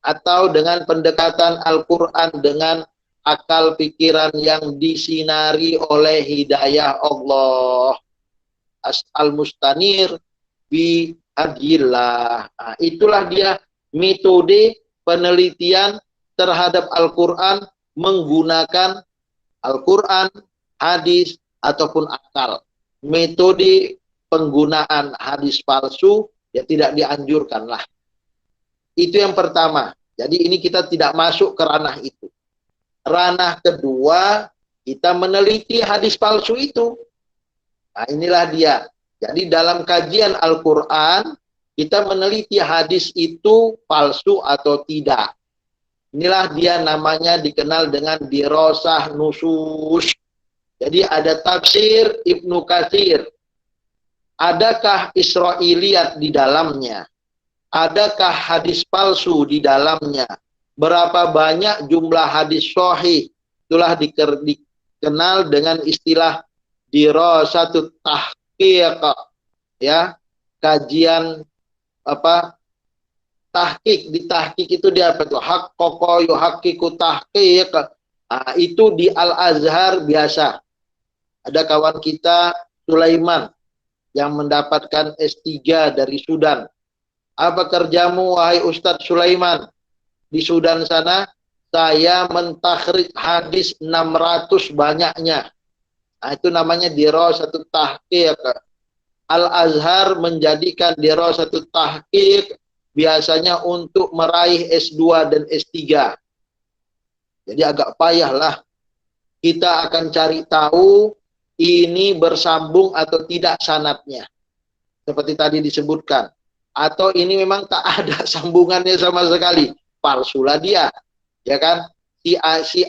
S1: atau dengan pendekatan Al-Quran dengan akal pikiran yang disinari oleh hidayah Allah. Al-Mustanir bi hadillah. Nah, itulah dia metode penelitian terhadap Al-Quran menggunakan Al-Quran, hadis, ataupun akal. Metode penggunaan hadis palsu ya tidak dianjurkan lah. Itu yang pertama. Jadi ini kita tidak masuk ke ranah itu. Ranah kedua, kita meneliti hadis palsu itu. Nah, inilah dia. Jadi dalam kajian Al-Quran, kita meneliti hadis itu palsu atau tidak. Inilah dia namanya dikenal dengan dirosah nusus. Jadi ada tafsir Ibnu Katsir. Adakah Israiliyat di dalamnya? Adakah hadis palsu di dalamnya? Berapa banyak jumlah hadis sahih? Itulah dikenal dengan istilah dirasatut tahqiq, ya, kajian apa, tahqiq. Di tahqiq itu dia apa tuh? Haqqaqa yuhaqqiqu tahqiq. Nah, itu di Al-Azhar biasa. Ada kawan kita Sulaiman yang mendapatkan S3 dari Sudan. Apa kerjamu wahai Ustadz Sulaiman? Di Sudan sana, saya mentakhrij hadis 600 banyaknya. Nah, itu namanya dirasatut tahqiq. Al-Azhar menjadikan dirasatut tahqiq biasanya untuk meraih S2 dan S3. Jadi agak payah lah. Kita akan cari tahu ini bersambung atau tidak sanadnya. Seperti tadi disebutkan. Atau ini memang tak ada sambungannya sama sekali. Palsulah dia, ya kan? Si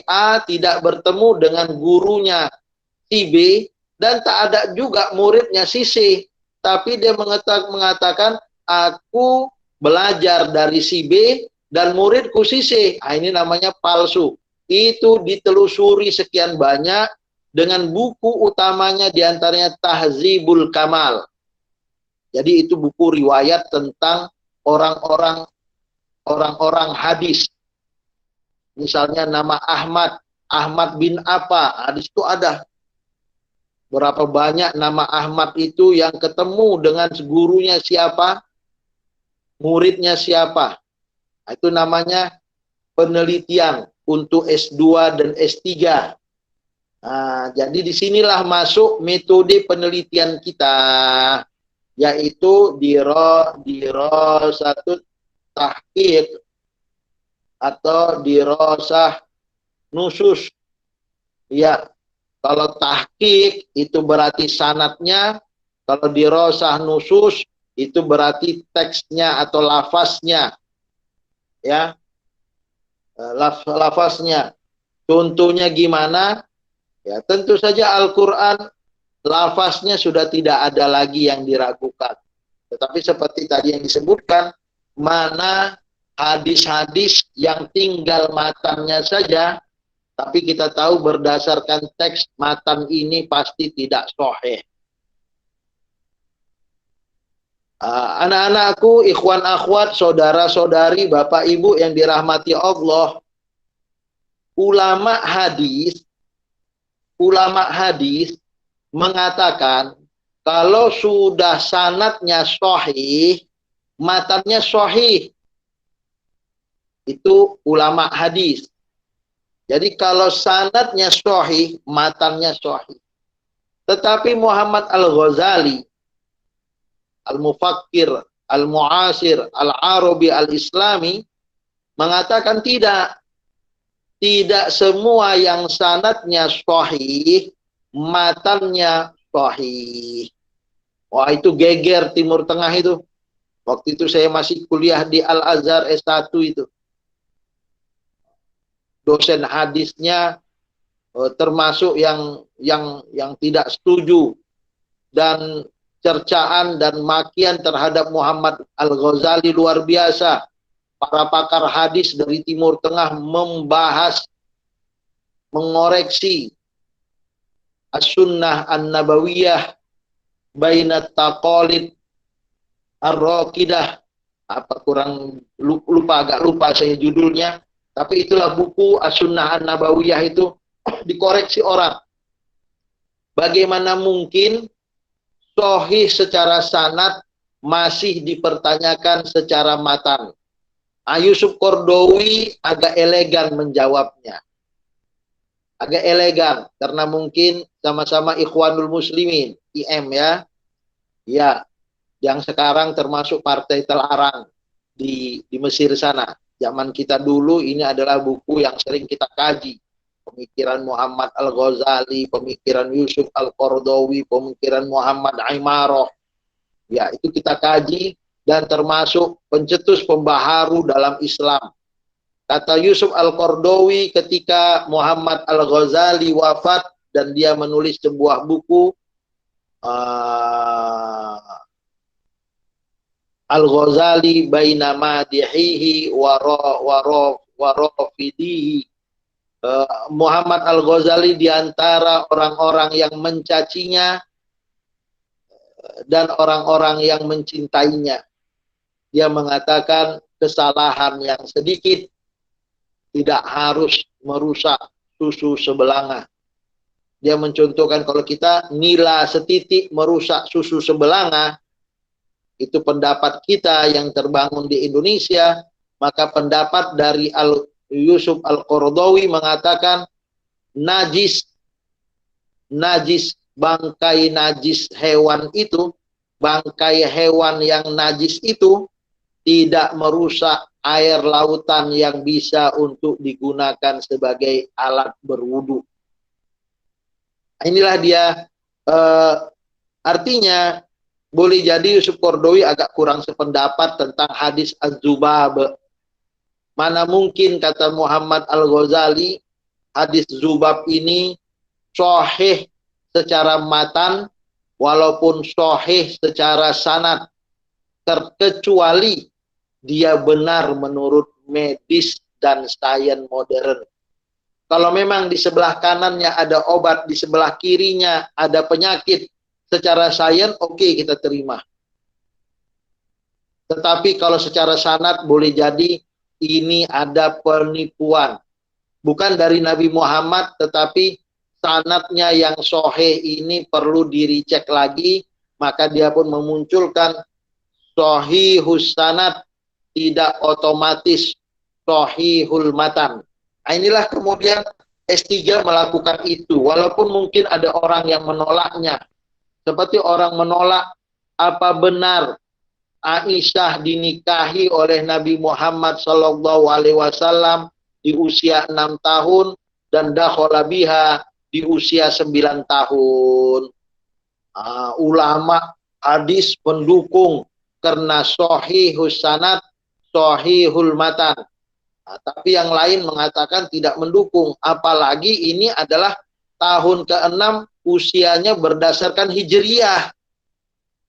S1: A tidak bertemu dengan gurunya si B, dan tak ada juga muridnya si C, tapi dia mengatakan aku belajar dari si B dan muridku si C. Nah, ini namanya palsu. Itu ditelusuri sekian banyak dengan buku utamanya diantaranya Tahzibul Kamal. Jadi itu buku riwayat tentang orang-orang hadis. Misalnya nama Ahmad bin apa, hadis itu ada. Berapa banyak nama Ahmad itu yang ketemu dengan gurunya siapa, muridnya siapa. Nah, itu namanya penelitian untuk S2 dan S3. Nah, jadi disinilah masuk metode penelitian kita, yaitu dirasatut tahqiq atau dirasah nusus. Ya, kalau tahqiq itu berarti sanadnya, kalau dirasah nusus itu berarti teksnya atau lafaznya. Ya. Lafaznya. Contohnya gimana? Ya, tentu saja Al-Qur'an lafaznya sudah tidak ada lagi yang diragukan. Tetapi seperti tadi yang disebutkan, mana hadis-hadis yang tinggal matanya saja Tapi kita tahu berdasarkan teks matan ini pasti tidak sahih. Anak-anakku, ikhwan akhwat, saudara-saudari, bapak ibu yang dirahmati Allah, ulama hadis mengatakan kalau sudah sanadnya sahih, matannya sahih. Itu ulama hadis. Jadi kalau sanadnya sahih, matannya sahih. Tetapi Muhammad Al-Ghazali, Al-Mufakkir, Al-Mu'asir, Al-Arabi, Al-Islami mengatakan tidak. Tidak semua yang sanadnya sahih, matannya sahih. Wah, itu geger Timur Tengah itu. Waktu itu saya masih kuliah di Al-Azhar S1 itu. Dosen hadisnya termasuk yang tidak setuju dan cercaan dan makian terhadap Muhammad Al-Ghazali luar biasa. Para pakar hadis dari Timur Tengah membahas, mengoreksi as-sunnah an-nabawiyah bainat taqalid ar-raqidah. Apa kurang lupa, agak lupa saya judulnya. Tapi itulah buku as-sunnah an-nabawiyah itu dikoreksi orang. Bagaimana mungkin sahih secara sanad masih dipertanyakan secara matan? Yusuf Qaradawi agak elegan menjawabnya. Agak elegan karena mungkin sama-sama Ikhwanul Muslimin, IM ya. Ya, yang sekarang termasuk partai terlarang di Mesir sana. Zaman kita dulu ini adalah buku yang sering kita kaji. Pemikiran Muhammad Al-Ghazali, pemikiran Yusuf Al-Qaradawi, pemikiran Muhammad Aimaroh. Ya, itu kita kaji dan termasuk pencetus pembaharu dalam Islam. Kata Yusuf Al-Qaradawi ketika Muhammad Al-Ghazali wafat dan dia menulis sebuah buku Al-Ghazali baina madihihi wa rafidihi. Muhammad Al-Ghazali diantara orang-orang yang mencacinya dan orang-orang yang mencintainya. Dia mengatakan kesalahan yang sedikit tidak harus merusak susu sebelanga. Dia mencontohkan kalau kita nila setitik merusak susu sebelanga, itu pendapat kita yang terbangun di Indonesia, maka pendapat dari Yusuf Al-Qaradawi mengatakan najis, bangkai najis hewan itu, bangkai hewan yang najis itu tidak merusak air lautan yang bisa untuk digunakan sebagai alat berwudu. Inilah dia, artinya boleh jadi Yusuf Qaradawi agak kurang sependapat tentang hadis Az-Zubab. Mana mungkin, kata Muhammad Al-Ghazali, hadis Zubab ini sahih secara matan, walaupun sahih secara sanad, terkecuali dia benar menurut medis dan sains modern. Kalau memang di sebelah kanannya ada obat, di sebelah kirinya ada penyakit, secara sains oke, kita terima. Tetapi kalau secara sanad boleh jadi ini ada penipuan. Bukan dari Nabi Muhammad, tetapi sanadnya yang sahih ini perlu diricek lagi, maka dia pun memunculkan sahihus sanad, tidak otomatis sahihul matan. Nah, inilah kemudian S3 melakukan itu, walaupun mungkin ada orang yang menolaknya. Seperti orang menolak apa benar Aisyah dinikahi oleh Nabi Muhammad SAW di usia 6 tahun dan dakhala biha di usia 9 tahun. Ulama hadis pendukung karena sahihus sanad, sahihul matan. Tapi yang lain mengatakan tidak mendukung. Apalagi ini adalah tahun ke-6 usianya berdasarkan Hijriyah.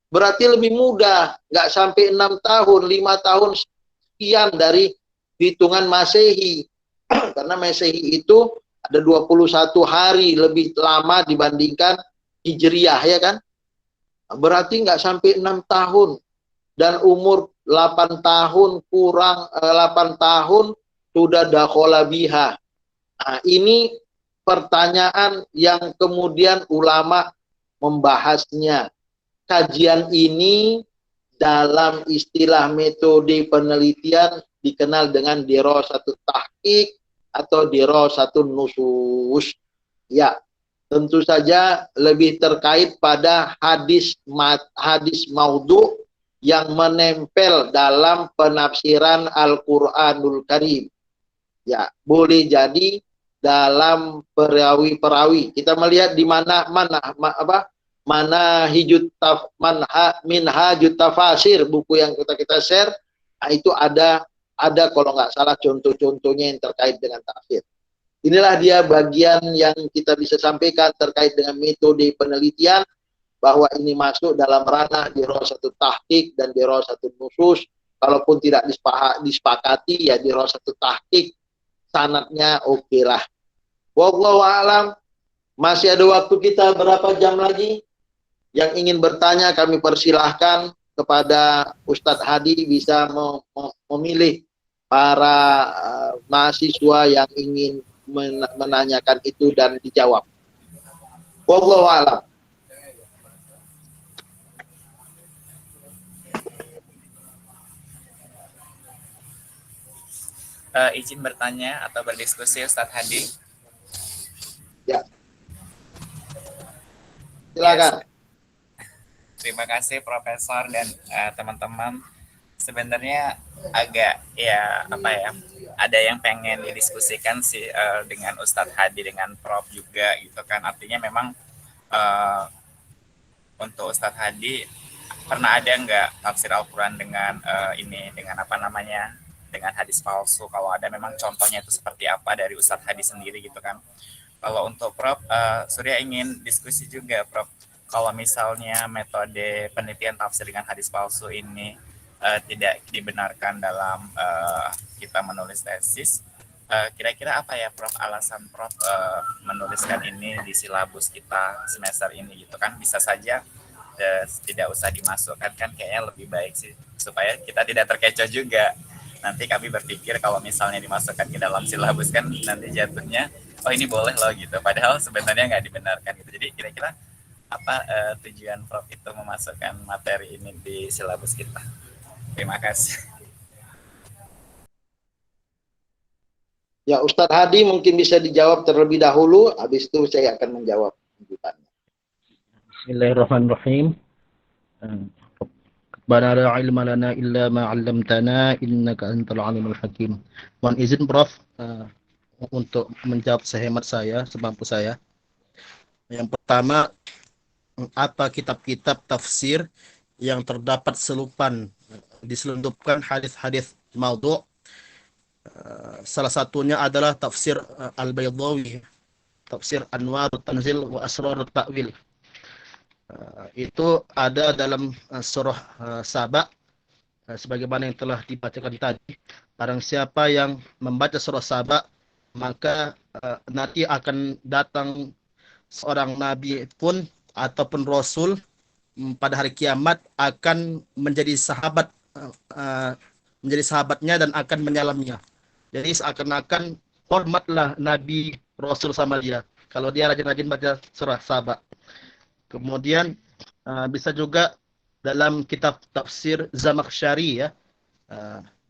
S1: Berarti lebih muda, nggak sampai 6 tahun, 5 tahun sekian dari hitungan Masehi. Karena Masehi itu Ada 21 hari lebih lama dibandingkan Hijriyah, ya kan? Berarti nggak sampai 6 tahun. Dan umur 8 tahun kurang 8 tahun sudah dakhala biha. Nah, ini pertanyaan yang kemudian ulama membahasnya. Kajian ini dalam istilah metode penelitian dikenal dengan dirasatut tahqiq atau dirasatun nusus. Ya, tentu saja lebih terkait pada hadis maudhu yang menempel dalam penafsiran Al-Qur'anul Karim. Ya, boleh jadi dalam perawi-perawi. Kita melihat di mana minhajut tafasir, buku yang kita share, nah itu ada kalau nggak salah contoh-contohnya yang terkait dengan tafsir. Inilah dia bagian yang kita bisa sampaikan terkait dengan metode penelitian, bahwa ini masuk dalam ranah dirasatut tahqiq dan dirasatun nusus. Kalaupun tidak disepakati, ya dirasatut tahqiq, sanadnya oke lah. Wallahu a'lam. Masih ada waktu kita berapa jam lagi? Yang ingin bertanya kami persilahkan kepada Ustadz Hadi, bisa memilih para mahasiswa yang ingin menanyakan itu dan dijawab. Wallahu a'lam.
S2: Izin bertanya atau berdiskusi Ustadz Hadi.
S1: Ya. Silakan.
S2: Yes. Terima kasih Profesor dan teman-teman. Sebenarnya agak ada yang pengen didiskusikan sih dengan Ustadz Hadi, dengan Prof juga gitu kan. Artinya memang untuk Ustadz Hadi pernah ada nggak tafsir Al-Quran dengan dengan hadis palsu? Kalau ada, memang contohnya itu seperti apa dari Ustadz Hadi sendiri gitu kan. Kalau untuk Prof, Surya ingin diskusi juga Prof. Kalau misalnya metode penelitian tafsir dengan hadis palsu ini tidak dibenarkan dalam kita menulis tesis, kira-kira apa ya Prof alasan Prof menuliskan ini di silabus kita semester ini gitu kan? Bisa saja tidak usah dimasukkan, kan kayaknya lebih baik sih, supaya kita tidak terkecoh juga. Nanti kami berpikir kalau misalnya dimasukkan ke dalam silabus kan nanti jatuhnya, oh ini boleh loh gitu, padahal sebenarnya nggak dibenarkan gitu. Jadi kira-kira apa tujuan Prof itu memasukkan materi ini di silabus kita? Terima kasih.
S1: Ya, Ustadz Hadi mungkin bisa dijawab terlebih dahulu, habis itu saya akan menjawab lanjutannya.
S3: Bismillahirrahmanirrahim. Rabbana la ilma lana illa ma 'allamtana innaka antal alimul hakim. Mohon izin Prof untuk menjawab sehemat saya, semampu saya. Yang pertama, apa kitab-kitab tafsir yang terdapat diselundupkan hadis-hadis maudhu'? Salah satunya adalah tafsir Al-Baydawi, tafsir Anwarut Tanzil wa Asrarut Ta'wil. Itu ada dalam surah Saba, sebagaimana yang telah dibacakan tadi. Barang siapa yang membaca surah Saba, maka nanti akan datang seorang nabi pun ataupun rasul pada hari kiamat akan menjadi sahabatnya dan akan menyalamnya. Jadi seakan-akan hormatlah nabi rasul sama dia kalau dia rajin-rajin baca surah Saba. Kemudian bisa juga dalam kitab tafsir Zamakhsyari ya.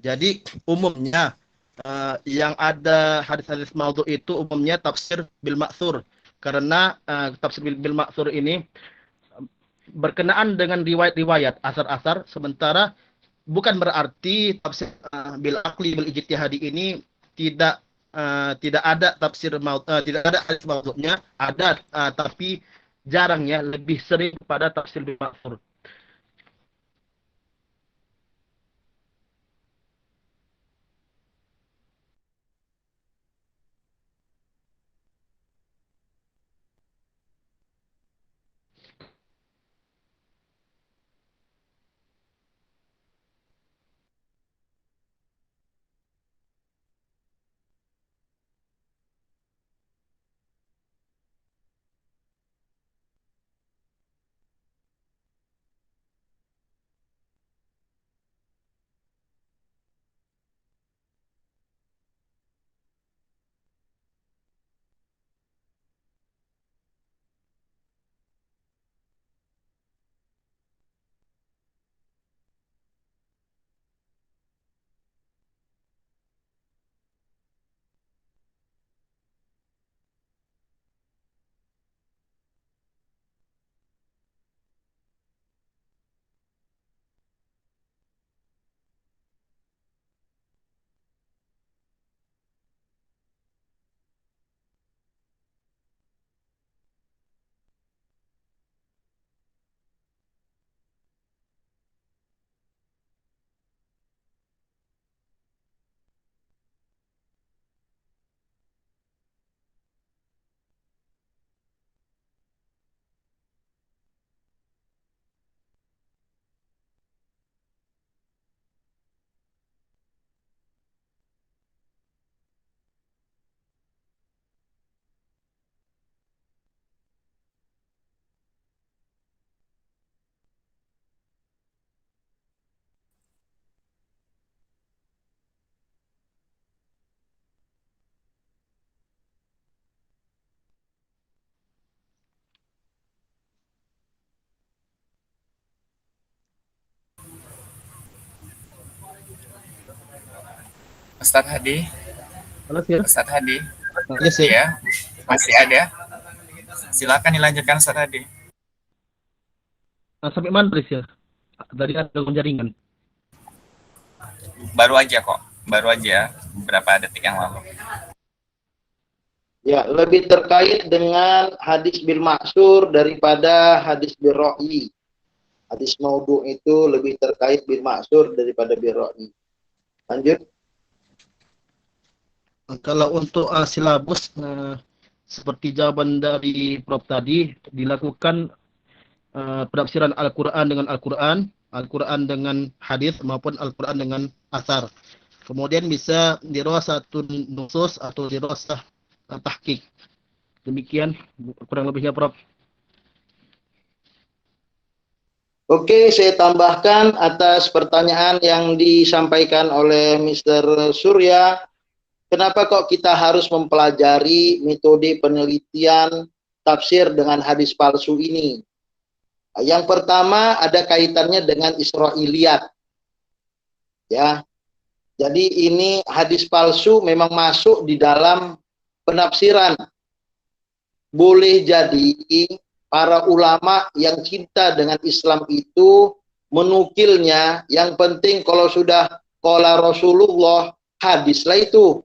S3: Jadi umumnya yang ada hadis-hadis maudhu itu umumnya tafsir bil ma'thur, karena tafsir bil ma'thur ini berkenaan dengan riwayat-riwayat asar-asar, sementara bukan berarti tafsir bil aqli bil ijtihadi ini tidak ada tidak ada hadis maudhu'nya, ada tapi jarang ya, lebih sering pada tafsir bil ma'thur.
S2: Ustadz Hadi,
S3: Halo, Sir.
S2: Ustadz Hadi,
S3: Iya, Sir.
S2: ya masih ada. Silakan dilanjutkan Ustadz Hadi.
S3: Sampai mana tadi, Sir? Tadi ada jaringan.
S2: Baru aja kok, baru aja beberapa detik yang lalu.
S1: Ya, lebih terkait dengan hadis bil maksur daripada hadis bil ra'yi. Hadis maudhu itu lebih terkait bil maksur daripada bil ra'yi. Lanjut.
S3: Kalau untuk silabus, seperti jawaban dari Prof tadi, dilakukan penafsiran Al-Quran dengan Al-Quran, Al-Quran dengan hadis maupun Al-Quran dengan asar. Kemudian bisa dirasatun nusus atau dirasah tahqiq. Demikian kurang lebihnya, Prof.
S1: Oke, saya tambahkan atas pertanyaan yang disampaikan oleh Mr. Surya. Kenapa kok kita harus mempelajari metode penelitian tafsir dengan hadis palsu ini? Yang pertama ada kaitannya dengan Israiliyat. Ya. Jadi ini hadis palsu memang masuk di dalam penafsiran. Boleh jadi para ulama yang cinta dengan Islam itu menukilnya, yang penting kalau sudah qala Rasulullah, hadislah itu.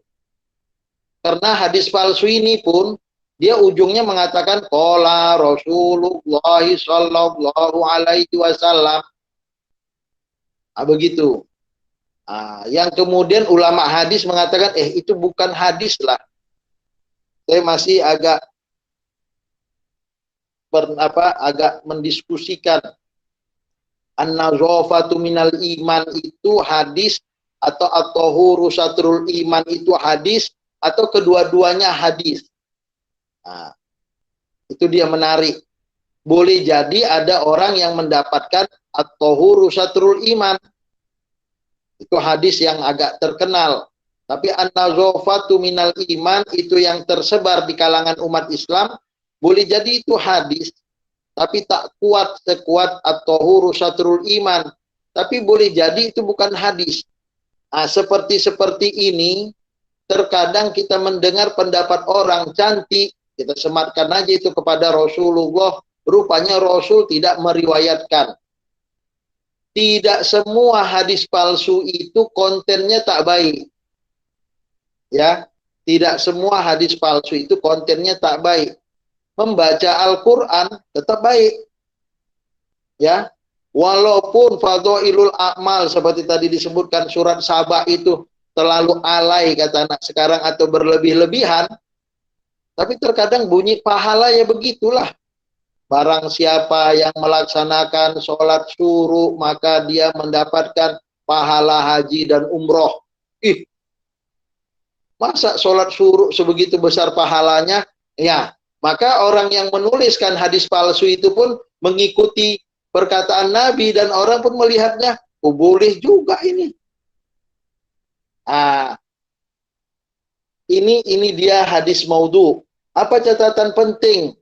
S1: Karena hadis palsu ini pun dia ujungnya mengatakan qala Rasulullah sallallahu alaihi wasallam. Begitu. Yang kemudian ulama hadis mengatakan itu bukan hadis lah. Saya masih agak agak mendiskusikan an-nazafatu minal iman itu hadis atau at-tahuru satrul iman itu hadis atau kedua-duanya hadis. Itu dia menarik. Boleh jadi ada orang yang mendapatkan at-tahuru satrul iman. Itu hadis yang agak terkenal. Tapi an-nazafatu minal iman itu yang tersebar di kalangan umat Islam. Boleh jadi itu hadis, tapi tak kuat sekuat at-tahuru satrul iman. Tapi boleh jadi itu bukan hadis. Seperti ini, terkadang kita mendengar pendapat orang cantik, kita sematkan aja itu kepada Rasulullah, rupanya Rasul tidak meriwayatkan. Tidak semua hadis palsu itu kontennya tak baik. Ya, tidak semua hadis palsu itu kontennya tak baik. Membaca Al-Quran tetap baik. Ya, walaupun fadhailul a'mal seperti tadi disebutkan surat Sabah itu terlalu alay kata anak sekarang atau berlebih-lebihan, tapi terkadang bunyi pahala ya begitulah. Barang siapa yang melaksanakan sholat syuruk maka dia mendapatkan pahala haji dan umroh. Masa sholat syuruk sebegitu besar pahalanya? Ya, maka orang yang menuliskan hadis palsu itu pun mengikuti perkataan Nabi dan orang pun melihatnya, boleh juga ini. Ini dia hadis maudhu. Apa catatan penting?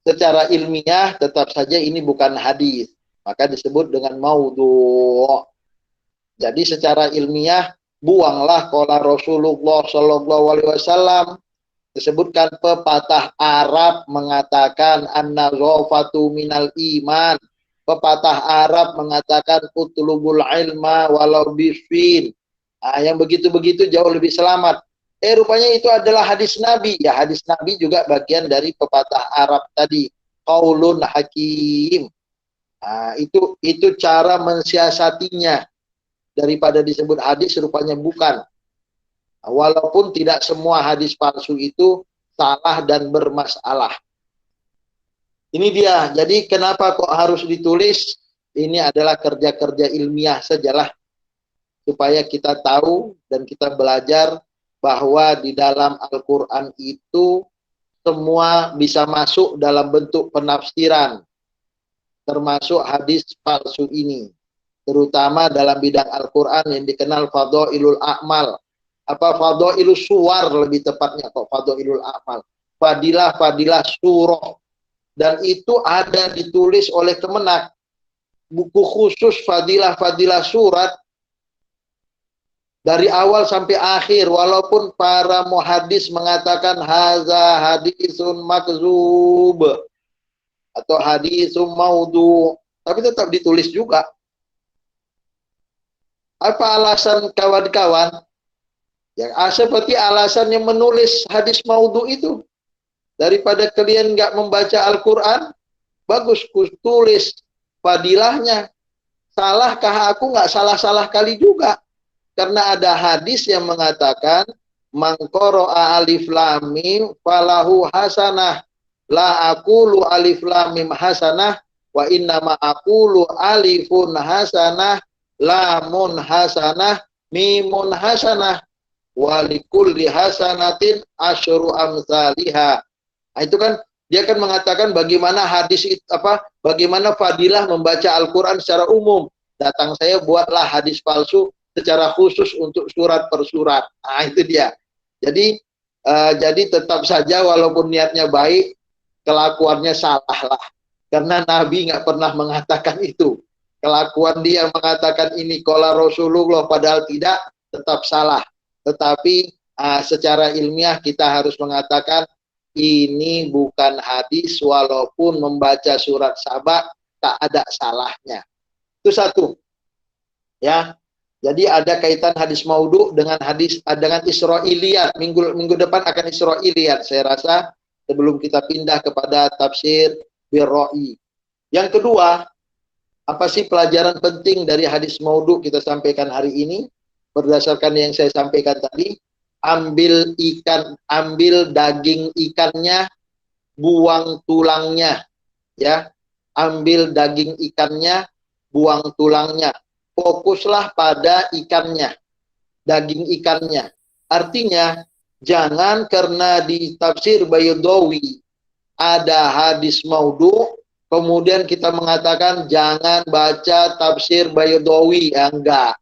S1: Secara ilmiah tetap saja ini bukan hadis, maka disebut dengan maudhu. Jadi secara ilmiah buanglah qala Rasulullah sallallahu alaihi wasallam. Disebutkan pepatah Arab mengatakan an-nazafatu minal iman. Pepatah Arab mengatakan utlubul ilma walau bisfin. Yang begitu-begitu jauh lebih selamat. Rupanya itu adalah hadis Nabi. Ya, hadis Nabi juga bagian dari pepatah Arab tadi. Qaulun hakim. Itu cara mensiasatinya. Daripada disebut hadis rupanya bukan. Walaupun tidak semua hadis palsu itu salah dan bermasalah. Ini dia. Jadi kenapa kok harus ditulis? Ini adalah kerja-kerja ilmiah sajalah. Supaya kita tahu dan kita belajar bahwa di dalam Al-Quran itu semua bisa masuk dalam bentuk penafsiran. Termasuk hadis palsu ini. Terutama dalam bidang Al-Quran yang dikenal fadhailul a'mal. Apa fadhailus suwar lebih tepatnya kok fadhailul a'mal. Fadilah surah. Dan itu ada ditulis oleh Kemenak. Buku khusus fadilah surat. dari awal sampai akhir, walaupun para muhaddis mengatakan haza hadisun makzub atau hadisun maudhu, tapi tetap ditulis juga. Apa alasan kawan-kawan? Ya, seperti alasannya menulis hadis maudhu itu. Daripada kalian nggak membaca Al-Quran, bagus tulis fadilahnya. Salahkah aku? Nggak salah-salah kali juga. Karena ada hadis yang mengatakan, mangkoro'a alif lam mim falahu hasanah. La aqulu alif lam mim hasanah, wa innama aqulu alifun hasanah, lamun hasanah, mimun hasanah. Walikulli hasanatin asyru amsalihha. Nah, itu kan dia kan mengatakan bagaimana hadis bagaimana fadilah membaca Al-Qur'an secara umum. Datang saya buatlah hadis palsu secara khusus untuk surat per surat. Nah, itu dia. Jadi tetap saja walaupun niatnya baik, kelakuannya salah lah. Karena Nabi nggak pernah mengatakan itu. Kelakuan dia mengatakan ini qala Rasulullah padahal tidak, tetap salah. Tetapi secara ilmiah kita harus mengatakan ini bukan hadis walaupun membaca surat Saba tak ada salahnya. Itu satu. Ya. Jadi ada kaitan hadis maudhu dengan Israiliyat. Minggu depan akan Israiliyat saya rasa sebelum kita pindah kepada tafsir Birra'i. Yang kedua, apa sih pelajaran penting dari hadis maudhu kita sampaikan hari ini? Berdasarkan yang saya sampaikan tadi, ambil daging ikannya, buang tulangnya, ya. Ambil daging ikannya, buang tulangnya. Fokuslah pada ikannya, daging ikannya. Artinya, jangan karena di tafsir Baydawi ada hadis maudhu, kemudian kita mengatakan jangan baca tafsir Baydawi, ya enggak.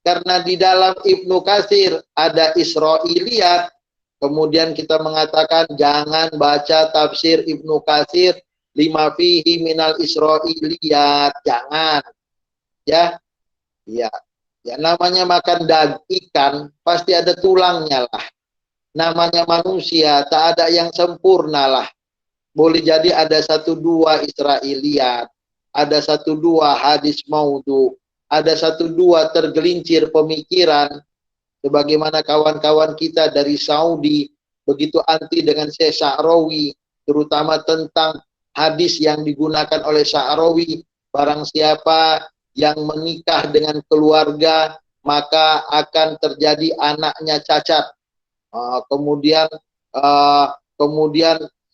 S1: Karena di dalam Ibnu Katsir ada Israiliyat, kemudian kita mengatakan jangan baca tafsir Ibnu Katsir lima fihi minal Israiliyat, jangan. Ya, ya, ya namanya makan ikan pasti ada tulangnya lah. Namanya manusia tak ada yang sempurna lah. Boleh jadi ada 1-2 Israiliyat, ada 1-2 hadis maudhu, ada 1-2 tergelincir pemikiran, sebagaimana kawan-kawan kita dari Saudi begitu anti dengan Syekh Sya'rawi, terutama tentang hadis yang digunakan oleh Sya'rawi, barang siapa yang menikah dengan keluarga maka akan terjadi anaknya cacat. Kemudian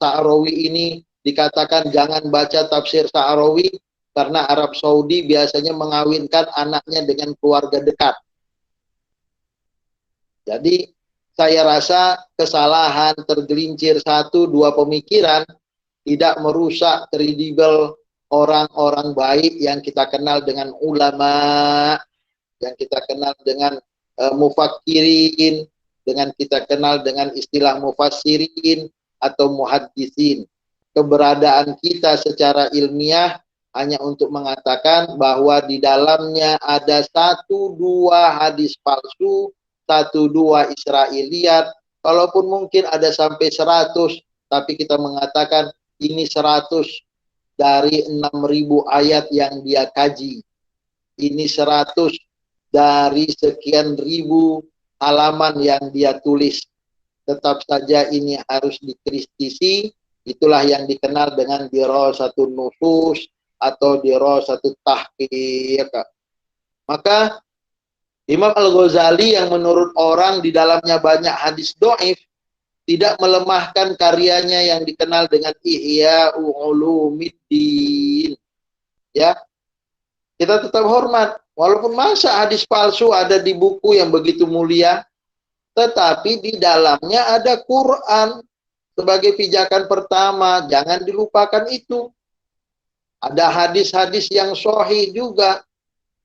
S1: Sya'rawi ini dikatakan jangan baca tafsir Sya'rawi karena Arab Saudi biasanya mengawinkan anaknya dengan keluarga dekat. Jadi saya rasa kesalahan tergelincir 1-2 pemikiran tidak merusak kredibel orang-orang baik yang kita kenal dengan ulama, yang kita kenal dengan mufakirin, dengan kita kenal dengan istilah mufassirin atau muhaddisin. Keberadaan kita secara ilmiah hanya untuk mengatakan bahwa di dalamnya ada 1-2 hadis palsu, 1-2 Israiliyat, walaupun mungkin ada sampai 100, tapi kita mengatakan ini 100 dari 6.000 ayat yang dia kaji. Ini 100 dari sekian ribu halaman yang dia tulis. Tetap saja ini harus dikritisi. Itulah yang dikenal dengan dirasatun nusus atau dirasatut tahqiq. Maka Imam Al-Ghazali yang menurut orang di dalamnya banyak hadis dhaif tidak melemahkan karyanya yang dikenal dengan Ihya Ulumuddin. Ya. Kita tetap hormat walaupun masa hadis palsu ada di buku yang begitu mulia, tetapi di dalamnya ada Quran sebagai pijakan pertama, jangan dilupakan itu. Ada hadis-hadis yang sahih juga.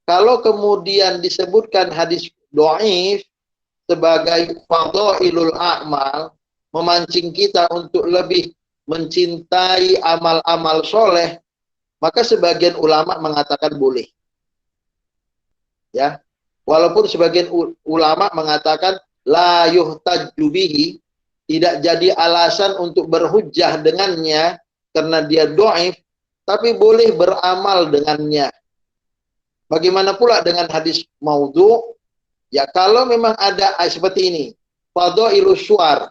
S1: Kalau kemudian disebutkan hadis dhaif sebagai fadhailul a'mal, memancing kita untuk lebih mencintai amal-amal soleh, maka sebagian ulama mengatakan boleh. Ya, Walaupun sebagian ulama mengatakan la yuhtajju bihi, tidak jadi alasan untuk berhujjah dengannya karena dia dhaif, tapi boleh beramal dengannya. Bagaimana pula dengan hadis maudhu? Ya kalau memang ada seperti ini, fadhailus syuar.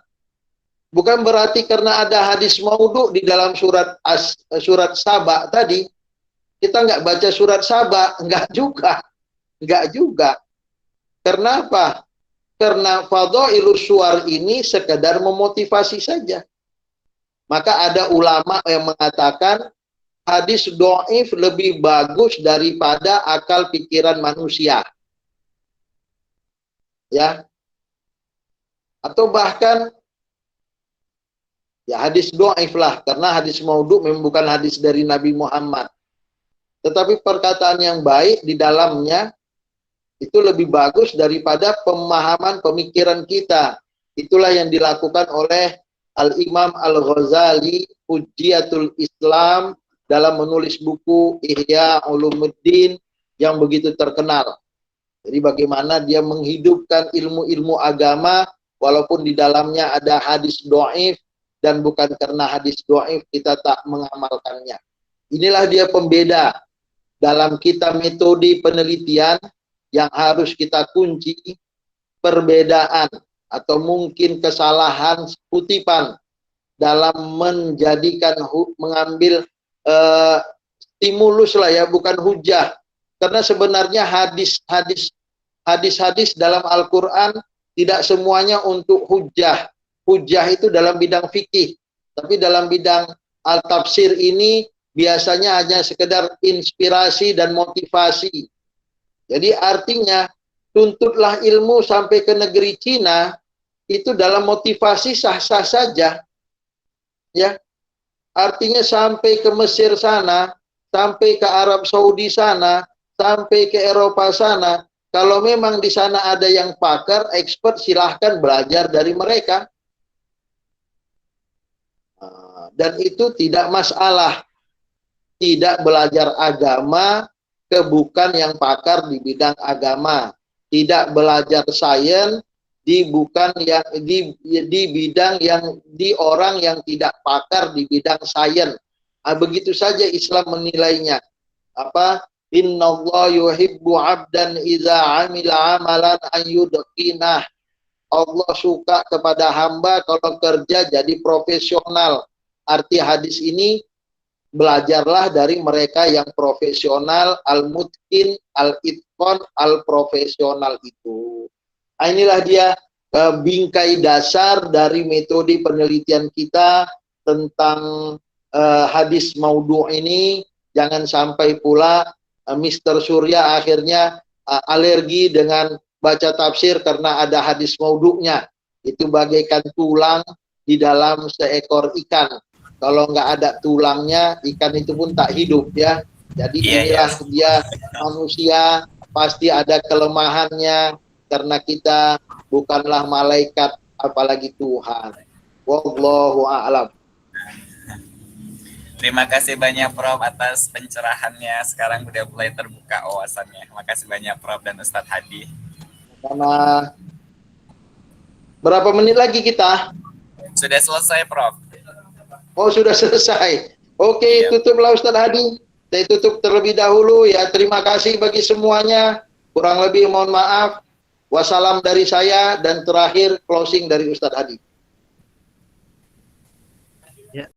S1: Bukan berarti karena ada hadis maudhu di dalam surat Saba tadi, kita nggak baca surat Saba, nggak juga. Nggak juga. Kenapa? Karena fadhailus syuar ini sekedar memotivasi saja. Maka ada ulama yang mengatakan hadis dhaif lebih bagus daripada akal pikiran manusia. Ya. Atau bahkan ya hadis dhaif lah, karena hadis maudhu memang bukan hadis dari Nabi Muhammad. Tetapi perkataan yang baik di dalamnya itu lebih bagus daripada pemahaman pemikiran kita. Itulah yang dilakukan oleh Al-Imam Al-Ghazali, Hujjatul Islam, dalam menulis buku Ihya Ulumuddin yang begitu terkenal. Jadi bagaimana dia menghidupkan ilmu-ilmu agama walaupun di dalamnya ada hadis dhaif, dan bukan karena hadis dhaif kita tak mengamalkannya. Inilah dia pembeda dalam kita metode penelitian yang harus kita kunci, perbedaan atau mungkin kesalahan kutipan dalam menjadikan mengambil stimulus lah ya, bukan hujah. Karena sebenarnya hadis-hadis dalam Al-Quran tidak semuanya untuk hujah. Hujah itu dalam bidang fikih, tapi dalam bidang al-tafsir ini biasanya hanya sekedar inspirasi dan motivasi. Jadi artinya tuntutlah ilmu sampai ke negeri Cina itu dalam motivasi sah-sah saja. Ya. Artinya sampai ke Mesir sana, sampai ke Arab Saudi sana, sampai ke Eropa sana, kalau memang di sana ada yang pakar, expert, silahkan belajar dari mereka. Dan itu tidak masalah. Tidak belajar agama ke bukan yang pakar di bidang agama, tidak belajar sains di bukan yang di bidang yang di orang yang tidak pakar di bidang sains. Begitu saja Islam menilainya. Apa? Innallaha yuhibbu 'abdan idza 'amila 'amalan an yudqinah. Allah suka kepada hamba kalau kerja jadi profesional. Arti hadis ini, belajarlah dari mereka yang profesional, al-mutqin, al-itqan, al-profesional itu. Inilah dia bingkai dasar dari metode penelitian kita tentang hadis maudhu ini. Jangan sampai pula Mr. Surya akhirnya alergi dengan baca tafsir karena ada hadis maudhunya. Itu bagaikan tulang di dalam seekor ikan. Kalau nggak ada tulangnya, ikan itu pun tak hidup ya. Jadi inilah dia manusia, pasti ada kelemahannya karena kita bukanlah malaikat apalagi Tuhan. Wallahu a'lam.
S2: Terima kasih banyak Prof atas pencerahannya. Sekarang udah mulai terbuka wawasannya. Makasih banyak Prof dan Ustadz Hadi.
S1: Sama. Berapa menit lagi kita?
S2: Sudah selesai Prof.
S1: Oh sudah selesai. Oke, tutuplah Ustadz Hadi. Saya tutup terlebih dahulu ya. Terima kasih bagi semuanya. Kurang lebih mohon maaf. Wassalam dari saya dan terakhir closing dari Ustadz Hadi.